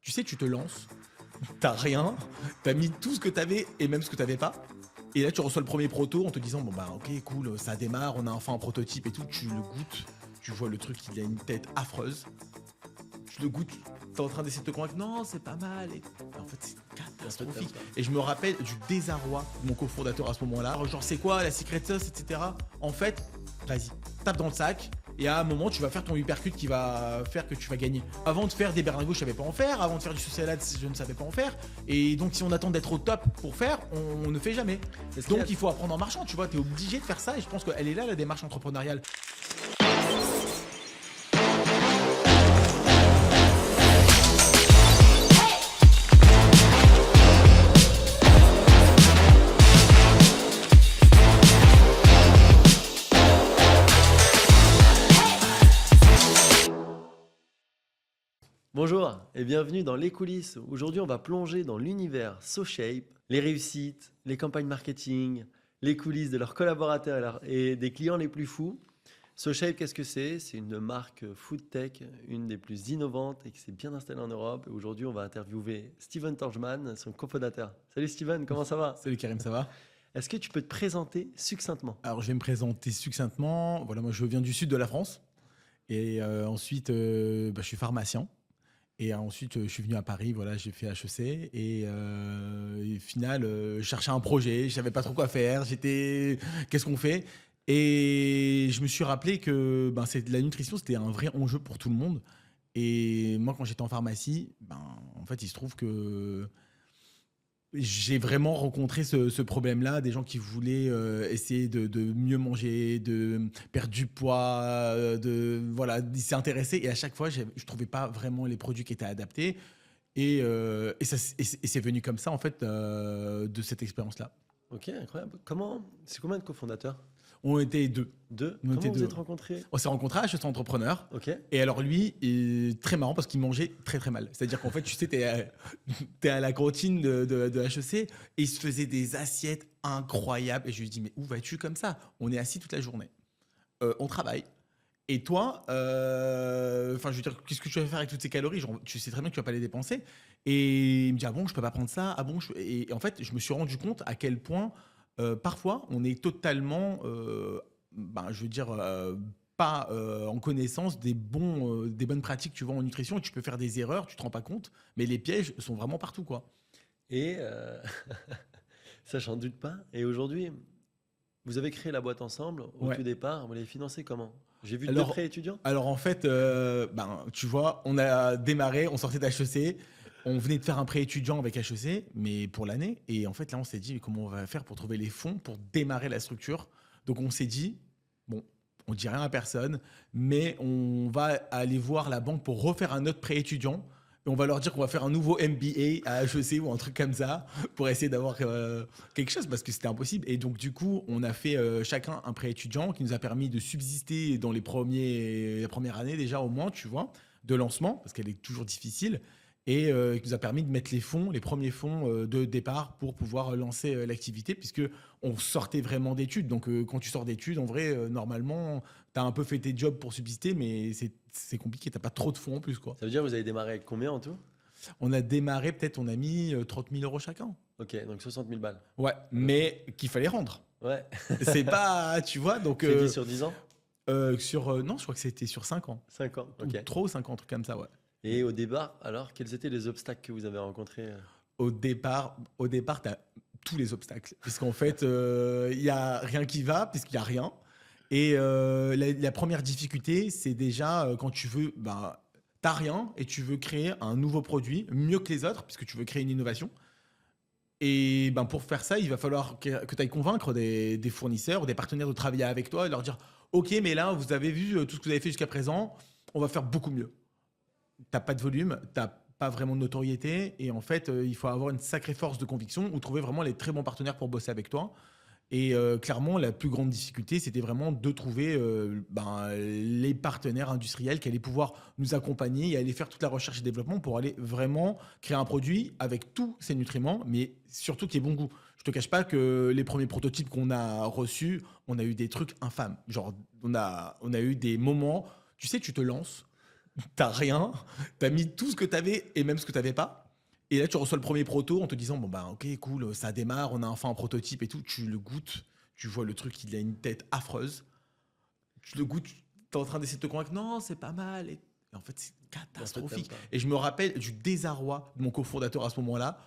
Tu sais, tu te lances, t'as rien, t'as mis tout ce que t'avais et même ce que t'avais pas. Et là, tu reçois le premier proto en te disant, bon bah ok, cool, ça démarre, on a enfin un prototype et tout. Tu le goûtes, tu vois le truc, il a une tête affreuse. Tu le goûtes, t'es en train d'essayer de te convaincre, non, c'est pas mal. Et en fait, c'est catastrophique. Et je me rappelle du désarroi de mon cofondateur à ce moment-là. Genre, c'est quoi la secret sauce, etc. En fait, vas-y, tape dans le sac. Et à un moment, tu vas faire ton uppercut qui va faire que tu vas gagner. Avant de faire des berlingots, je savais pas en faire. Avant de faire du sous-salade, je ne savais pas en faire. Et donc, si on attend d'être au top pour faire, on ne fait jamais. Donc, il faut apprendre en marchant, tu vois. Tu es obligé de faire ça. Et je pense qu'elle est là, la démarche entrepreneuriale. Bonjour et bienvenue dans Les Coulisses. Aujourd'hui, on va plonger dans l'univers SoShape, les réussites, les campagnes marketing, les coulisses de leurs collaborateurs et des clients les plus fous. SoShape, qu'est-ce que c'est? C'est une marque food tech, une des plus innovantes et qui s'est bien installée en Europe. Et aujourd'hui, on va interviewer Steven Torjman, son cofondateur. Salut Steven, comment ça va? Salut Karim, ça va? Est-ce que tu peux te présenter succinctement? Alors, je vais me présenter succinctement. Voilà, moi, je viens du sud de la France. Et ensuite, je suis pharmacien. Et ensuite, je suis venu à Paris, voilà, j'ai fait HEC. Et au final, je cherchais un projet, je savais pas trop quoi faire. Qu'est-ce qu'on fait? Et je me suis rappelé que la nutrition, c'était un vrai enjeu pour tout le monde. Et moi, quand j'étais en pharmacie, en fait, il se trouve que j'ai vraiment rencontré ce problème-là, des gens qui voulaient essayer de mieux manger, de perdre du poids, voilà, ils s'y intéressaient. Et à chaque fois, je ne trouvais pas vraiment les produits qui étaient adaptés. Et c'est venu comme ça, en fait, de cette expérience-là. Ok, incroyable. C'est combien de cofondateurs? On était deux. Deux. On était Comment vous deux. êtes rencontrés? On s'est rencontrés à HEC Entrepreneur. Ok. Et alors lui, il est très marrant parce qu'il mangeait très très mal. C'est-à-dire qu'en fait, tu sais, t'es à la cantine de HEC et il se faisait des assiettes incroyables. Et je lui dis, mais où vas-tu comme ça? On est assis toute la journée. On travaille. Et toi, je veux dire, qu'est-ce que tu vas faire avec toutes ces calories? Genre, tu sais très bien que tu vas pas les dépenser. Et il me dit, ah bon, je peux pas prendre ça? Ah bon, et en fait, je me suis rendu compte à quel point, parfois, on est totalement, je veux dire, pas en connaissance des bonnes pratiques, tu vois, en nutrition. Et tu peux faire des erreurs, tu te rends pas compte, mais les pièges sont vraiment partout, quoi. Et ça, j'en doute pas. Et aujourd'hui, vous avez créé la boîte ensemble. Au Ouais. tout départ, vous l'avez financé comment? J'ai vu deux Alors, prêts étudiants. alors en fait, tu vois, on a démarré, on sortait d'HEC, on venait de faire un prêt étudiant avec HEC, mais pour l'année. Et en fait, là, on s'est dit, mais comment on va faire pour trouver les fonds pour démarrer la structure? Donc, on s'est dit, bon, on dit rien à personne, mais on va aller voir la banque pour refaire un autre prêt étudiant. Et on va leur dire qu'on va faire un nouveau MBA à HEC ou un truc comme ça pour essayer d'avoir quelque chose parce que c'était impossible. Et donc, du coup, on a fait chacun un prêt étudiant qui nous a permis de subsister dans la première année déjà au moins, tu vois, de lancement parce qu'elle est toujours difficile et qui nous a permis de mettre les premiers fonds de départ pour pouvoir lancer l'activité puisque on sortait vraiment d'études. Donc, quand tu sors d'études, en vrai, normalement, tu as un peu fait tes jobs pour subsister, mais c'est compliqué. Tu n'as pas trop de fonds en plus, quoi. Ça veut dire que vous avez démarré avec combien en tout? On a démarré, peut-être, on a mis 30 000 euros chacun. Ok, donc 60 000 balles. Ouais, mais qu'il fallait rendre. Ouais. C'est pas, tu vois, donc Crédit sur 10 ans? non, je crois que c'était sur 5 ans. 5 ans. Ou Ok. 3 ou 5 ans, un truc comme ça, ouais. Et au départ, alors, quels étaient les obstacles que vous avez rencontrés? Au départ, tu as tous les obstacles. Puisqu'en fait, il y a rien qui va, puisqu'il y a rien. Et la première difficulté, c'est déjà quand tu veux, t'as rien et tu veux créer un nouveau produit mieux que les autres, puisque tu veux créer une innovation. Et pour faire ça, il va falloir que tu ailles convaincre des fournisseurs ou des partenaires de travailler avec toi et leur dire, OK, mais là, vous avez vu tout ce que vous avez fait jusqu'à présent, on va faire beaucoup mieux. T'as pas de volume, t'as pas vraiment de notoriété et en fait, il faut avoir une sacrée force de conviction ou trouver vraiment les très bons partenaires pour bosser avec toi. Et clairement, la plus grande difficulté, c'était vraiment de trouver les partenaires industriels qui allaient pouvoir nous accompagner et aller faire toute la recherche et développement pour aller vraiment créer un produit avec tous ces nutriments, mais surtout qui ait bon goût. Je te cache pas que les premiers prototypes qu'on a reçus, on a eu des trucs infâmes. Genre, on a eu des moments, tu sais, tu te lances, t'as rien, t'as mis tout ce que t'avais et même ce que t'avais pas. Et là, tu reçois le premier proto en te disant, bon, bah, ok, cool, ça démarre, on a enfin un prototype et tout. Tu le goûtes, tu vois le truc, il a une tête affreuse. Tu le goûtes, t'es en train d'essayer de te convaincre, non, c'est pas mal. Et en fait, c'est En fait, t'aimes catastrophique. pas. Et je me rappelle du désarroi de mon cofondateur à ce moment-là.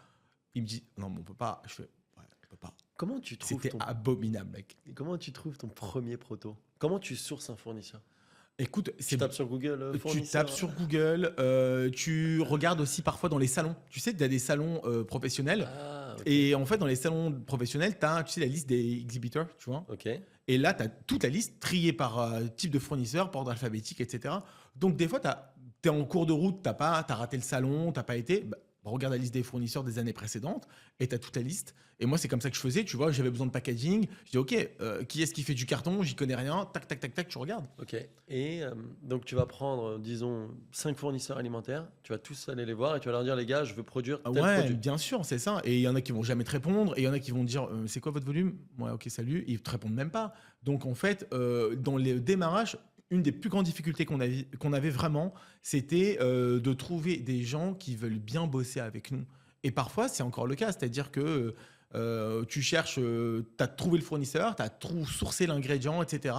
Il me dit, non, mais on peut pas. Je fais, ouais, on peut pas. Comment tu trouves C'était abominable, mec. comment tu trouves ton premier proto? Comment tu sources un fournisseur? Écoute, Tu tapes sur Google tu fournisseur. tapes sur Google, tu regardes aussi parfois dans les salons. Tu sais, il y a des salons professionnels. Ah, ok. Et en fait, dans les salons professionnels, tu as, tu sais, la liste des exhibitors, tu vois. Ok. Et là, tu as toute la liste triée par type de fournisseur, par ordre alphabétique, etc. Donc, des fois, tu es en cours de route, tu as raté le salon, tu pas été. Bah, regarde la liste des fournisseurs des années précédentes et tu as toute la liste. Et moi, c'est comme ça que je faisais, tu vois. J'avais besoin de packaging. Je dis, OK, qui est-ce qui fait du carton? J'y connais rien. Tac, tac, tac, tac, tu regardes. Ok. Et donc, tu vas prendre, disons, 5 fournisseurs alimentaires. Tu vas tous aller les voir et tu vas leur dire, les gars, je veux produire Ah tel ouais, produit. bien sûr, c'est ça. Et il y en a qui vont jamais te répondre, et il y en a qui vont te dire c'est quoi votre volume? Ouais, ok, salut. Ils te répondent même pas. Donc en fait, dans les démarrages, une des plus grandes difficultés qu'on avait vraiment, c'était de trouver des gens qui veulent bien bosser avec nous. Et parfois, c'est encore le cas, c'est-à-dire que tu cherches, tu as trouvé le fournisseur, tu as sourcé l'ingrédient, etc.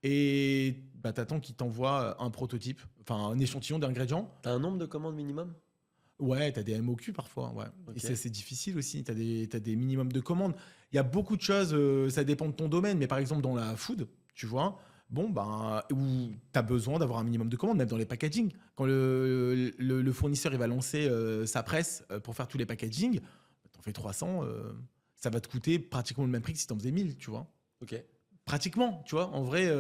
Et bah, tu attends qu'il t'envoie un prototype, enfin un échantillon d'ingrédients. Tu as un nombre de commandes minimum? Ouais, tu as des MOQ parfois, ouais. Et Ok. c'est difficile aussi, tu as des minimums de commandes. Il y a beaucoup de choses, ça dépend de ton domaine, mais par exemple dans la food, tu vois, bon, ben, où tu as besoin d'avoir un minimum de commandes, même dans les packaging. Quand le fournisseur il va lancer sa presse pour faire tous les packaging, t'en fais 300, ça va te coûter pratiquement le même prix que si t'en faisais 1000, tu vois. Ok. Pratiquement, tu vois, en vrai,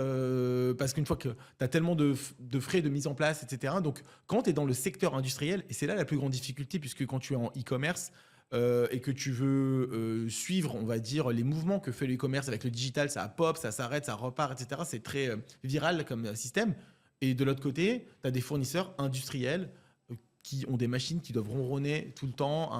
parce qu'une fois que tu as tellement de frais de mise en place, etc. Donc, quand tu es dans le secteur industriel, et c'est là la plus grande difficulté, puisque quand tu es en e-commerce et que tu veux suivre, on va dire, les mouvements que fait l'e-commerce avec le digital, ça pop, ça s'arrête, ça repart, etc. C'est très viral comme système. Et de l'autre côté, tu as des fournisseurs industriels qui ont des machines qui doivent ronronner tout le temps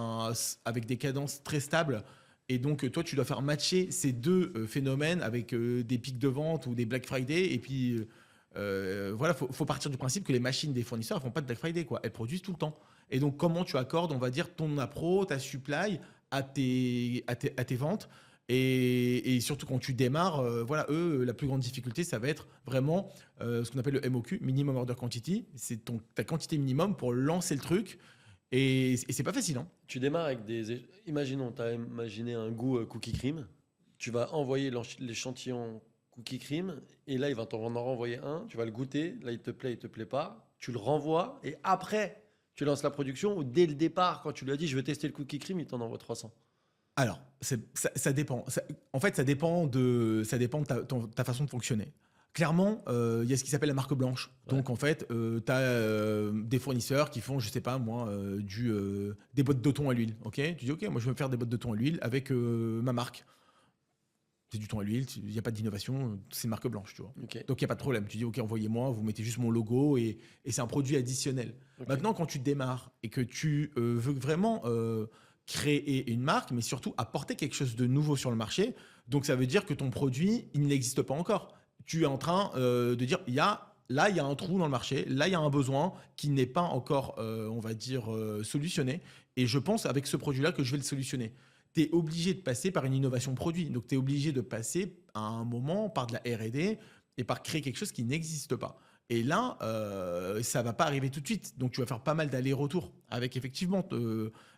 avec des cadences très stables. Et donc, toi, tu dois faire matcher ces deux phénomènes avec des pics de vente ou des Black Friday. Et puis, voilà, faut partir du principe que les machines des fournisseurs ne font pas de Black Friday, quoi. Elles produisent tout le temps. Et donc, comment tu accordes, on va dire, ton appro, ta supply à tes ventes et surtout quand tu démarres, voilà, eux, la plus grande difficulté, ça va être vraiment ce qu'on appelle le MOQ, Minimum Order Quantity. C'est ta quantité minimum pour lancer le truc. Et c'est pas facile, hein. Tu démarres avec des. Imaginons, tu as imaginé un goût cookie cream. Tu vas envoyer l'échantillon cookie cream et là, il va t'en renvoyer un. Tu vas le goûter. Là, il te plaît pas. Tu le renvoies et après, tu lances la production ou dès le départ, quand tu lui as dit je veux tester le cookie cream, il t'en envoie 300. Alors, ça dépend. En fait, ça dépend de ta façon de fonctionner. Clairement, il y a ce qui s'appelle la marque blanche. Ouais. Donc, en fait, tu as des fournisseurs qui font, je sais pas moi, des bottes de thon à l'huile. Ok, tu dis, ok, moi je veux me faire des bottes de thon à l'huile avec ma marque. C'est du thon à l'huile, il n'y a pas d'innovation, c'est marque blanche, tu vois. Ok. Donc, il n'y a pas de problème. Tu dis, ok, envoyez-moi, vous mettez juste mon logo et c'est un produit additionnel. Ok. Maintenant, quand tu démarres et que tu veux vraiment créer une marque, mais surtout apporter quelque chose de nouveau sur le marché, donc ça veut dire que ton produit, il n'existe pas encore. Tu es en train de dire, là, il y a un trou dans le marché, là, il y a un besoin qui n'est pas encore, on va dire, solutionné. Et je pense avec ce produit-là que je vais le solutionner. Tu es obligé de passer par une innovation produit. Donc, tu es obligé de passer à un moment par de la R&D et par créer quelque chose qui n'existe pas. Et là, ça va pas arriver tout de suite. Donc, tu vas faire pas mal d'allers-retours avec effectivement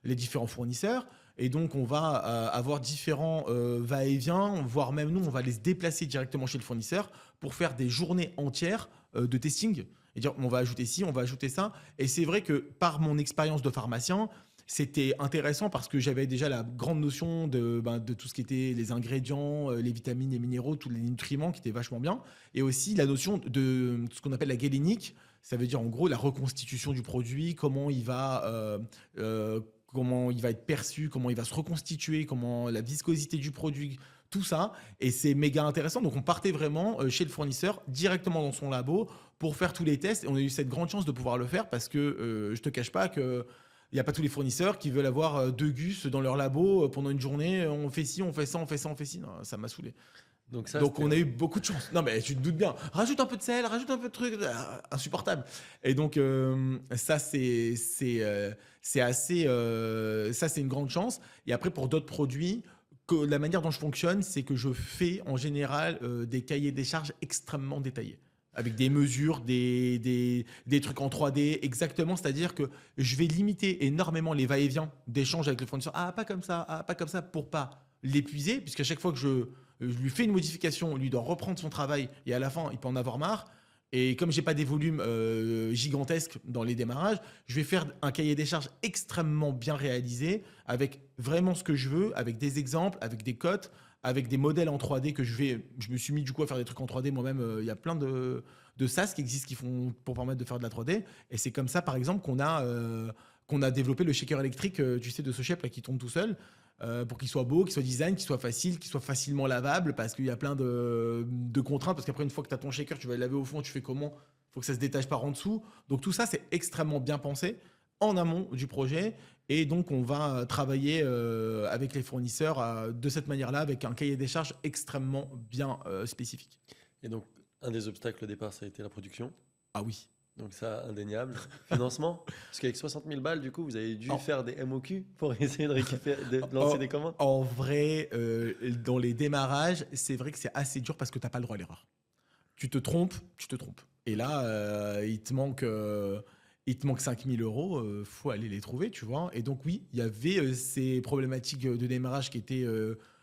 les différents fournisseurs. Et donc, on va avoir différents va-et-vient, voire même nous, on va les déplacer directement chez le fournisseur pour faire des journées entières de testing. Et dire, on va ajouter ci, on va ajouter ça. Et c'est vrai que par mon expérience de pharmacien, c'était intéressant parce que j'avais déjà la grande notion de tout ce qui était les ingrédients, les vitamines, les minéraux, tous les nutriments qui étaient vachement bien. Et aussi la notion de ce qu'on appelle la galénique. Ça veut dire en gros la reconstitution du produit, comment il va être perçu, comment il va se reconstituer, comment la viscosité du produit, tout ça. Et c'est méga intéressant. Donc on partait vraiment chez le fournisseur, directement dans son labo, pour faire tous les tests. Et on a eu cette grande chance de pouvoir le faire parce que je te cache pas que il n'y a pas tous les fournisseurs qui veulent avoir deux gus dans leur labo pendant une journée. On fait ci, on fait ça, on fait ça, on fait ci. Non, ça m'a saoulé. Donc ça, Donc c'était on a eu beaucoup de chance. Non mais tu te doutes bien. Rajoute un peu de sel, rajoute un peu de trucs, insupportable. Et donc ça c'est assez, ça c'est une grande chance. Et après pour d'autres produits, la manière dont je fonctionne, c'est que je fais en général des cahiers des charges extrêmement détaillés. Avec des mesures, des trucs en 3D, exactement. C'est-à-dire que je vais limiter énormément les va-et-vient d'échanges avec le fournisseur. Ah, pas comme ça, pour pas l'épuiser, puisqu'à chaque fois que je lui fais une modification, lui doit reprendre son travail et à la fin, il peut en avoir marre. Et comme j'ai pas des volumes gigantesques dans les démarrages, je vais faire un cahier des charges extrêmement bien réalisé avec vraiment ce que je veux, avec des exemples, avec des cotes, avec des modèles en 3D que je me suis mis du coup à faire des trucs en 3D moi-même. Il y a plein de SaaS qui existent qui font pour permettre de faire de la 3D. Et c'est comme ça, par exemple, qu'on a développé le shaker électrique, tu sais, de Sochep là, qui tourne tout seul. Pour qu'il soit beau, qu'il soit design, qu'il soit facile, qu'il soit facilement lavable, parce qu'il y a plein de contraintes, parce qu'après une fois que tu as ton shaker, tu vas le laver au fond, tu fais comment? Il faut que ça se détache par en dessous. Donc tout ça, c'est extrêmement bien pensé en amont du projet, et donc on va travailler avec les fournisseurs de cette manière-là, avec un cahier des charges extrêmement bien spécifique. Et donc, un des obstacles au départ, ça a été la production. Ah oui. Donc ça, indéniable. Financement. Parce qu'avec 60 000 balles, du coup, vous avez dû Oh. faire des MOQ pour essayer de récupérer, de lancer des commandes. En vrai, dans les démarrages, c'est vrai que c'est assez dur parce que tu n'as pas le droit à l'erreur. Tu te trompes, tu te trompes. Et là, il te manque 5 000 euros, faut aller les trouver, tu vois. Et donc oui, il y avait ces problématiques de démarrage qui étaient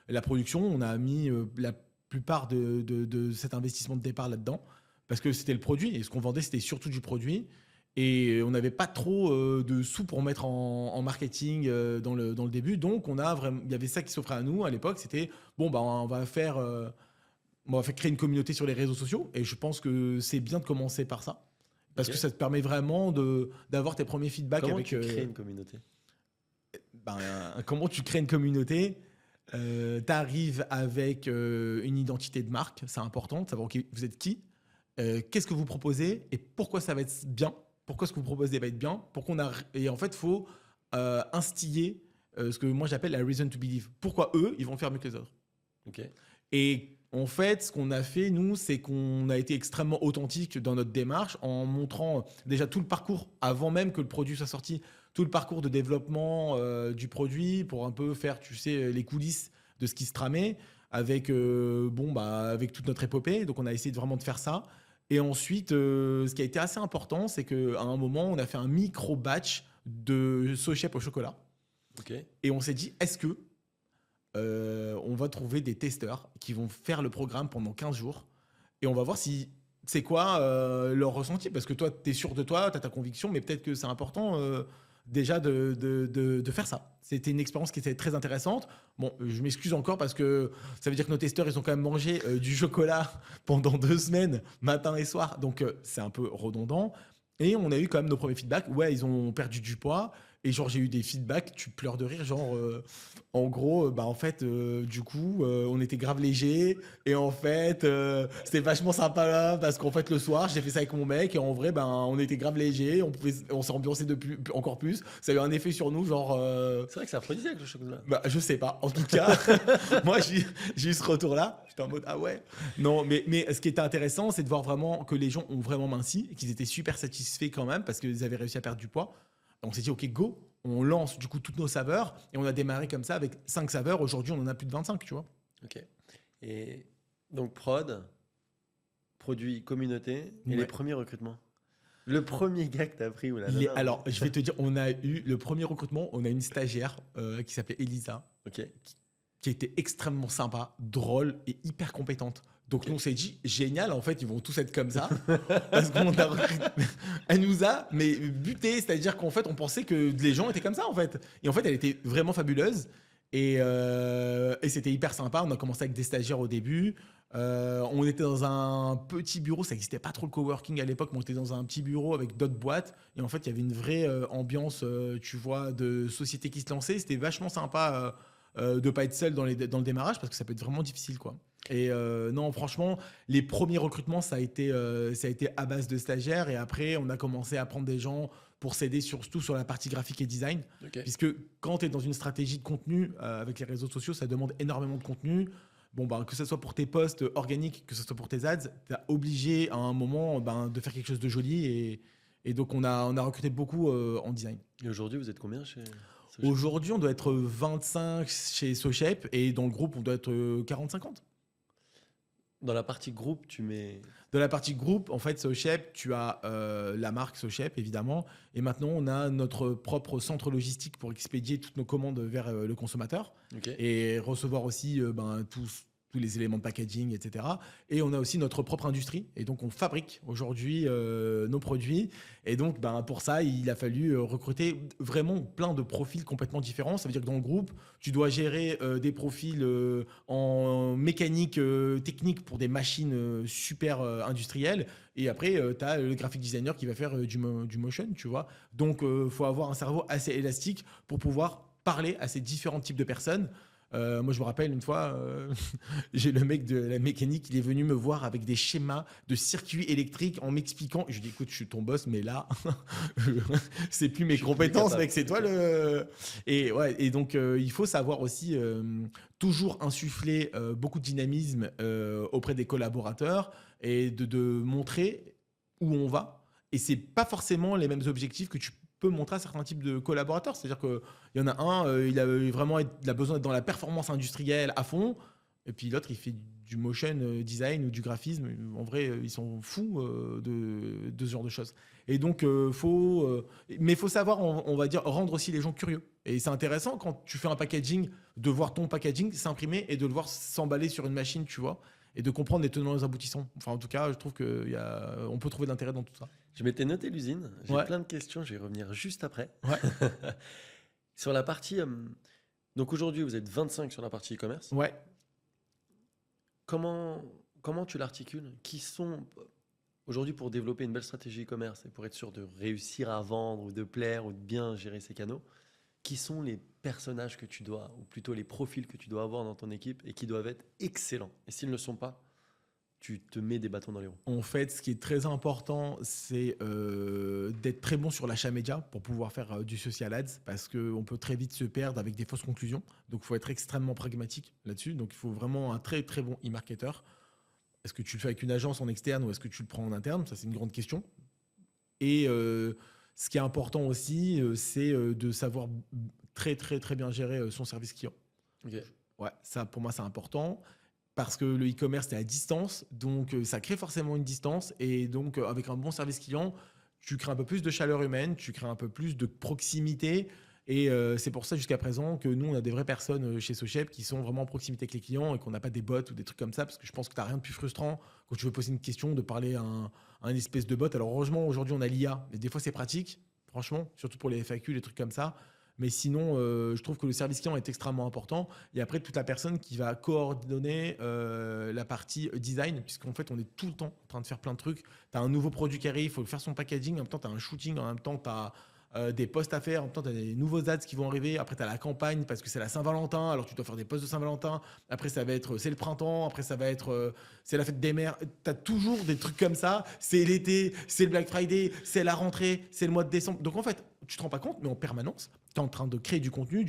la production. On a mis la plupart de cet investissement de départ là-dedans parce que c'était le produit. Et ce qu'on vendait, c'était surtout du produit. Et on n'avait pas trop de sous pour mettre en marketing dans le début. Donc, il y avait ça qui s'offrait à nous à l'époque. C'était, bon, bah, on va faire créer une communauté sur les réseaux sociaux. Et je pense que c'est bien de commencer par ça. Parce Ok. que ça te permet vraiment d'avoir tes premiers feedbacks Comment avec... tu crées une communauté? Comment tu crées une communauté? Tu arrives avec une identité de marque. C'est important de savoir vous êtes qui. Qu'est-ce que vous proposez et pourquoi ça va être bien? Pourquoi ce que vous proposez va être bien? Et en fait, il faut instiller ce que moi j'appelle la reason to believe. Pourquoi eux, ils vont faire mieux que les autres? Ok. Et en fait, ce qu'on a fait, nous, c'est qu'on a été extrêmement authentique dans notre démarche en montrant déjà tout le parcours avant même que le produit soit sorti, tout le parcours de développement du produit pour un peu faire, tu sais, les coulisses de ce qui se tramait avec, avec toute notre épopée. Donc, on a essayé vraiment de faire ça. Et ensuite, ce qui a été assez important, c'est qu'à un moment, on a fait un micro-batch de Sochep au chocolat. Ok. Et on s'est dit, est-ce que on va trouver des testeurs qui vont faire le programme pendant 15 jours et on va voir si c'est quoi leur ressenti. Parce que toi, tu es sûr de toi, tu as ta conviction, mais peut-être que c'est important déjà de faire ça. C'était une expérience qui était très intéressante. Bon, je m'excuse encore parce que ça veut dire que nos testeurs, ils ont quand même mangé du chocolat pendant 2 semaines, matin et soir. Donc, c'est un peu redondant. Et on a eu quand même nos premiers feedbacks. Ouais, ils ont perdu du poids. Et genre, j'ai eu des feedbacks, tu pleures de rire. Genre, en gros, en fait, du coup, on était grave léger. Et en fait, c'était vachement sympa là. Parce qu'en fait, le soir, j'ai fait ça avec mon mec. Et en vrai, on était grave léger. On s'est ambiancé encore plus. Ça a eu un effet sur nous, genre. C'est vrai que c'est aphrodisiaque le chocolat. Je sais pas. En tout cas, moi, j'ai eu ce retour-là. J'étais en mode, ah ouais. Non, mais ce qui était intéressant, c'est de voir vraiment que les gens ont vraiment minci et qu'ils étaient super satisfaits quand même parce qu'ils avaient réussi à perdre du poids. On s'est dit, OK, go. On lance du coup toutes nos saveurs et on a démarré comme ça avec 5 saveurs. Aujourd'hui, on en a plus de 25, tu vois. Ok. Et donc, produit, communauté et Ouais. les premiers recrutements. Le premier gars que tu as pris ou la nana. Alors, je vais te dire, on a eu le premier recrutement. On a une stagiaire qui s'appelait Elisa, Ok. qui était extrêmement sympa, drôle et hyper compétente. Donc, nous, on s'est dit, génial, en fait, ils vont tous être comme ça. Parce qu'on a recruté. Elle nous a buté, c'est-à-dire qu'en fait, on pensait que les gens étaient comme ça, en fait. Et en fait, elle était vraiment fabuleuse. Et c'était hyper sympa. On a commencé avec des stagiaires au début. On était dans un petit bureau. Ça n'existait pas trop le coworking à l'époque, mais on était dans un petit bureau avec d'autres boîtes. Et en fait, il y avait une vraie ambiance, tu vois, de société qui se lançait. C'était vachement sympa de ne pas être seul dans le démarrage parce que ça peut être vraiment difficile, quoi. Et non, franchement, les premiers recrutements, ça a été à base de stagiaires. Et après, on a commencé à prendre des gens pour s'aider surtout sur la partie graphique et design. Ok. Puisque quand tu es dans une stratégie de contenu avec les réseaux sociaux, ça demande énormément de contenu. bon, ben, que ce soit pour tes posts organiques, que ce soit pour tes ads, tu es obligé à un moment ben, de faire quelque chose de joli. Et donc, on a recruté beaucoup en design. Et aujourd'hui, vous êtes combien chez SoShape? Aujourd'hui, on doit être 25 chez SoShape et dans le groupe, on doit être 40-50. Dans la partie groupe, tu mets. De la partie groupe, en fait, SoShape, tu as la marque SoShape, évidemment. Et maintenant, on a notre propre centre logistique pour expédier toutes nos commandes vers le consommateur Ok. et recevoir aussi ben, tous les éléments de packaging, etc. Et on a aussi notre propre industrie. Et donc, on fabrique aujourd'hui nos produits. Et donc, ben, pour ça, il a fallu recruter vraiment plein de profils complètement différents. Ça veut dire que dans le groupe, tu dois gérer des profils en mécanique technique pour des machines super industrielles. Et après, tu as le graphic designer qui va faire du motion, tu vois. Donc, il faut avoir un cerveau assez élastique pour pouvoir parler à ces différents types de personnes. Moi, je me rappelle une fois, j'ai le mec de la mécanique, il est venu me voir avec des schémas de circuits électriques en m'expliquant. Je lui ai dit, écoute, je suis ton boss, mais là, c'est plus mes Je suis plus compétences, capable. mec, c'est toi le. Et, ouais, et donc, il faut savoir aussi toujours insuffler beaucoup de dynamisme auprès des collaborateurs et de montrer où on va. Et c'est pas forcément les mêmes objectifs que tu peux montrer à certains types de collaborateurs. C'est-à-dire qu'il y en a un, il a besoin d'être dans la performance industrielle à fond, et puis l'autre, il fait du motion design ou du graphisme. En vrai, ils sont fous de ce genre de choses. Et donc, mais il faut savoir, on va dire, rendre aussi les gens curieux. Et c'est intéressant quand tu fais un packaging, de voir ton packaging s'imprimer et de le voir s'emballer sur une machine, tu vois, et de comprendre les tenants et les aboutissants. Enfin, en tout cas, je trouve qu'on peut trouver de l'intérêt dans tout ça. Je m'étais noté l'usine. J'ai Ouais. plein de questions. Je vais y revenir juste après. Ouais. Sur la partie. Donc aujourd'hui, vous êtes 25 sur la partie e-commerce. Ouais. Comment tu l'articules? Qui sont. Aujourd'hui, pour développer une belle stratégie e-commerce et pour être sûr de réussir à vendre ou de plaire ou de bien gérer ses canaux, qui sont les personnages que tu dois, ou plutôt les profils que tu dois avoir dans ton équipe et qui doivent être excellents? Et s'ils ne le sont pas, tu te mets des bâtons dans les roues. En fait, ce qui est très important, c'est d'être très bon sur l'achat média pour pouvoir faire du social ads, parce qu'on peut très vite se perdre avec des fausses conclusions. Donc, il faut être extrêmement pragmatique là-dessus. Donc, il faut vraiment un très très bon e-marketer. Est-ce que tu le fais avec une agence en externe ou est-ce que tu le prends en interne? Ça, c'est une grande question. Et ce qui est important aussi, c'est de savoir très très très bien gérer son service client. Ok. Ouais, ça pour moi c'est important parce que le e-commerce c'est à distance, donc ça crée forcément une distance et donc avec un bon service client, tu crées un peu plus de chaleur humaine, tu crées un peu plus de proximité et c'est pour ça jusqu'à présent que nous on a des vraies personnes chez SoShape qui sont vraiment en proximité avec les clients et qu'on n'a pas des bots ou des trucs comme ça parce que je pense que tu n'as rien de plus frustrant quand tu veux poser une question de parler à un espèce de bot. Alors heureusement aujourd'hui on a l'IA, mais des fois c'est pratique, franchement, surtout pour les FAQ, les trucs comme ça. Mais sinon, je trouve que le service client est extrêmement important. Et après, toute la personne qui va coordonner la partie design, puisqu'en fait, on est tout le temps en train de faire plein de trucs. Tu as un nouveau produit qui arrive, il faut faire son packaging. En même temps, tu as un shooting. En même temps, tu as des posts à faire. En même temps, tu as des nouveaux ads qui vont arriver. Après, tu as la campagne parce que c'est la Saint-Valentin. Alors, tu dois faire des posts de Saint-Valentin. Après, ça va être c'est le printemps. Après, ça va être c'est la fête des mères. Tu as toujours des trucs comme ça. C'est l'été, c'est le Black Friday, c'est la rentrée, c'est le mois de décembre. Donc, en fait, tu te rends pas compte, mais en permanence, tu es en train de créer du contenu.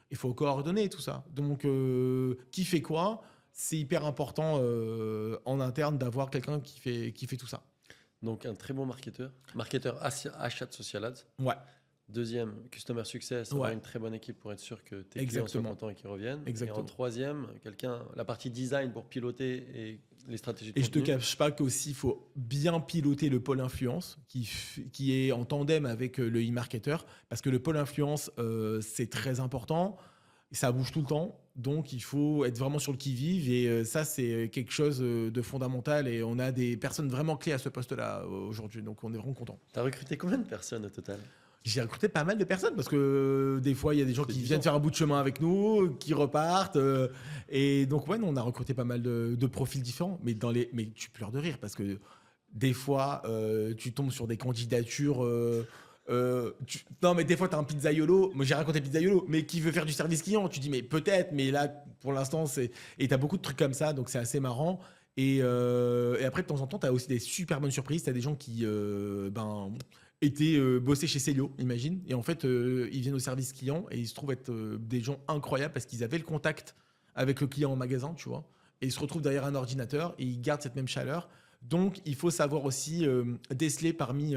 Il faut coordonner tout ça. Donc, qui fait quoi? C'est hyper important en interne d'avoir quelqu'un qui fait tout ça. Donc un très bon marketeur achat de social ads. Ouais, Deuxième, customer success, avoir Ouais. une très bonne équipe pour être sûr que tes clients Exactement. sont contents et qu'ils reviennent. Et Exactement. en troisième, la partie design pour piloter et les stratégies de Et je te contenu. cache pas qu'aussi, il faut bien piloter le pôle influence qui est en tandem avec le e-marketer parce que le pôle influence, c'est très important. Ça bouge tout le temps. Donc, il faut être vraiment sur le qui-vive. Et ça, c'est quelque chose de fondamental. Et on a des personnes vraiment clés à ce poste-là aujourd'hui. Donc, on est vraiment content. Tu as recruté combien de personnes au total? J'ai recruté pas mal de personnes parce que des fois, il y a des gens C'est qui du viennent temps. faire un bout de chemin avec nous, qui repartent. Et donc, ouais, nous, on a recruté pas mal de profils différents. Mais tu pleures de rire parce que des fois, tu tombes sur des candidatures. Non, mais des fois, tu as un pizzaiolo. Moi, j'ai raconté pizzaiolo, mais qui veut faire du service client. Tu dis, mais peut-être, mais là, pour l'instant, c'est. Et tu as beaucoup de trucs comme ça, donc c'est assez marrant. Et après, de temps en temps, tu as aussi des super bonnes surprises. Tu as des gens qui étaient bossés chez Célio, imagine. Et en fait, ils viennent au service client et ils se trouvent être des gens incroyables parce qu'ils avaient le contact avec le client au magasin, tu vois. Et il se retrouve derrière un ordinateur et il garde cette même chaleur. Donc, il faut savoir aussi déceler parmi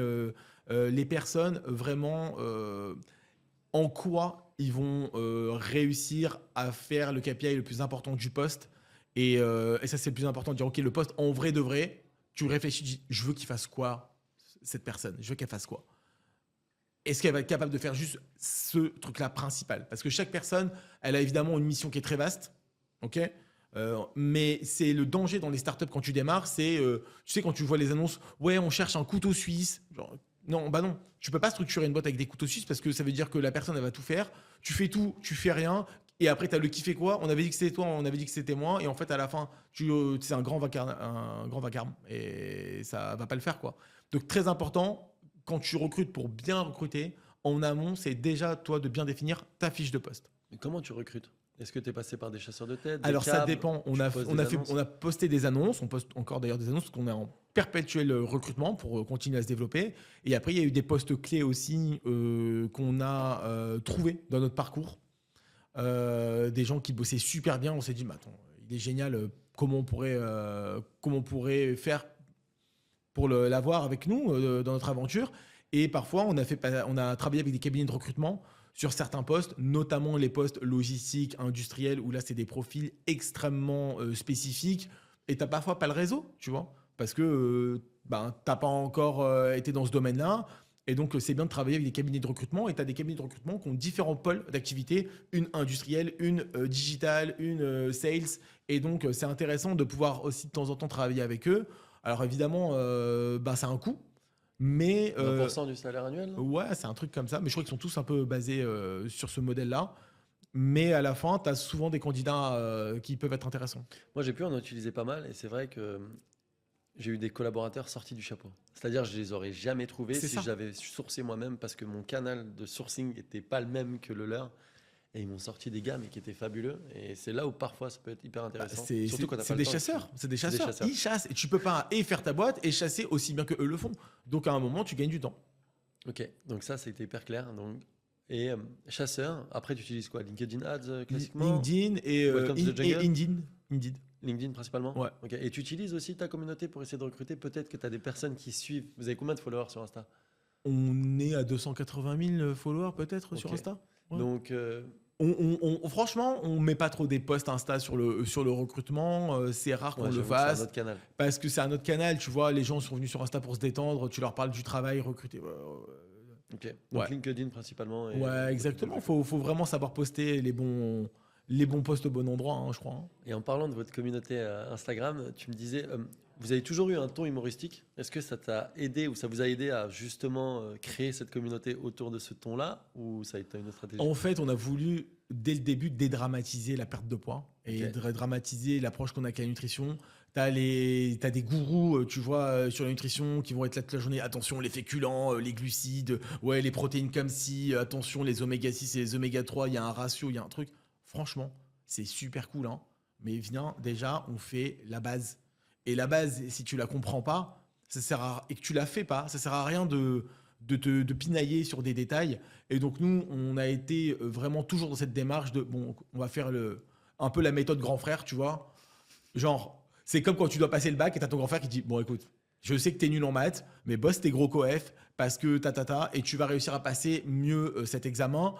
les personnes vraiment en quoi ils vont réussir à faire le KPI le plus important du poste. Et ça, c'est le plus important de dire, OK, le poste, en vrai de vrai, tu réfléchis, tu dis, je veux qu'il fasse quoi, cette personne? Je veux qu'elle fasse quoi? Est-ce qu'elle va être capable de faire juste ce truc-là principal? Parce que chaque personne, elle a évidemment une mission qui est très vaste, ok? Mais c'est le danger dans les startups quand tu démarres, c'est, tu sais, quand tu vois les annonces, ouais, on cherche un couteau suisse. Genre, non, bah non, tu peux pas structurer une boîte avec des couteaux suisses parce que ça veut dire que la personne, elle va tout faire. Tu fais tout, tu fais rien. Et après, tu as le qui fait quoi. On avait dit que c'était toi, on avait dit que c'était moi. Et en fait, à la fin, c'est un grand vacarme. Et ça va pas le faire, quoi. Donc, très important, quand tu recrutes pour bien recruter, en amont, c'est déjà toi de bien définir ta fiche de poste. Et comment tu recrutes? Est-ce que tu es passé par des chasseurs de tête, des Alors ça câbles, dépend. tu poses des annonces? On a posté des annonces, on poste encore d'ailleurs des annonces parce qu'on est en perpétuel recrutement pour continuer à se développer. Et après, il y a eu des postes clés aussi qu'on a trouvés dans notre parcours. Des gens qui bossaient super bien. On s'est dit, bah, attends, il est génial. Comment on pourrait faire pour l'avoir avec nous dans notre aventure. Et parfois, on a travaillé avec des cabinets de recrutement sur certains postes, notamment les postes logistiques, industriels, où là, c'est des profils extrêmement spécifiques. Et tu n'as parfois pas le réseau, tu vois, parce que tu n'as pas encore été dans ce domaine-là. Et donc, c'est bien de travailler avec des cabinets de recrutement. Et tu as des cabinets de recrutement qui ont différents pôles d'activité, une industrielle, une digitale, une sales. Et donc, c'est intéressant de pouvoir aussi de temps en temps travailler avec eux. Alors évidemment, ça a un coût, mais 20% du salaire annuel, non? ouais, c'est un truc comme ça. Mais je crois qu'ils sont tous un peu basés sur ce modèle-là. Mais à la fin, tu as souvent des candidats qui peuvent être intéressants. Moi, j'ai pu en utiliser pas mal et c'est vrai que j'ai eu des collaborateurs sortis du chapeau. C'est-à-dire, je les aurais jamais trouvés C'est si ça. j'avais sourcé moi-même parce que mon canal de sourcing n'était pas le même que le leur. Et ils m'ont sorti des gars mais qui étaient fabuleux. Et c'est là où parfois ça peut être hyper intéressant. Surtout quand t'as pas C'est le des temps. chasseurs. C'est des C'est des chasseurs. chasseurs. Ils chassent et tu peux pas et faire ta boîte et chasser aussi bien que eux le font. Donc à un moment, tu gagnes du temps. Ok, donc ça c'était hyper clair. Donc, et chasseur, après tu utilises quoi? LinkedIn Ads classiquement? LinkedIn et, Welcome to the et jungle. Indeed. Indeed. LinkedIn principalement? Ouais. Ok, et tu utilises aussi ta communauté pour essayer de recruter? Peut-être que tu as des personnes qui suivent. Vous avez combien de followers sur Insta? On est à 280 000 followers peut-être sur Ok. Insta. Ouais. Donc, Franchement, on met pas trop des posts Insta sur le recrutement. C'est rare qu'on ouais, le j'avoue que c'est un fasse autre canal. parce que c'est un autre canal. Tu vois, les gens sont venus sur Insta pour se détendre. Tu leur parles du travail, recruter. Ok, donc Ouais. LinkedIn principalement. Ouais, exactement. Faut vraiment savoir poster les bons posts au bon endroit, hein, je crois. Hein. Et en parlant de votre communauté Instagram, tu me disais, vous avez toujours eu un ton humoristique. Est-ce que ça t'a aidé ou ça vous a aidé à justement créer cette communauté autour de ce ton-là ou ça a été une autre stratégie? En fait, on a voulu, dès le début, dédramatiser la perte de poids et Ok. dramatiser l'approche qu'on a avec la nutrition. T'as des gourous, tu vois, sur la nutrition qui vont être là toute la journée. Attention, les féculents, les glucides, ouais, les protéines comme si, attention, les oméga 6 et les oméga 3, il y a un ratio, il y a un truc. Franchement, c'est super cool, hein. Mais viens, déjà, on fait la base. Et la base, si tu la comprends pas, et que tu la fais pas, ça sert à rien de pinailler sur des détails. Et donc, nous, on a été vraiment toujours dans cette démarche de, bon, on va faire un peu la méthode grand frère, tu vois. Genre, c'est comme quand tu dois passer le bac et t'as ton grand frère qui dit, bon, écoute, je sais que t'es nul en maths, mais bosse tes gros coef parce que et tu vas réussir à passer mieux cet examen.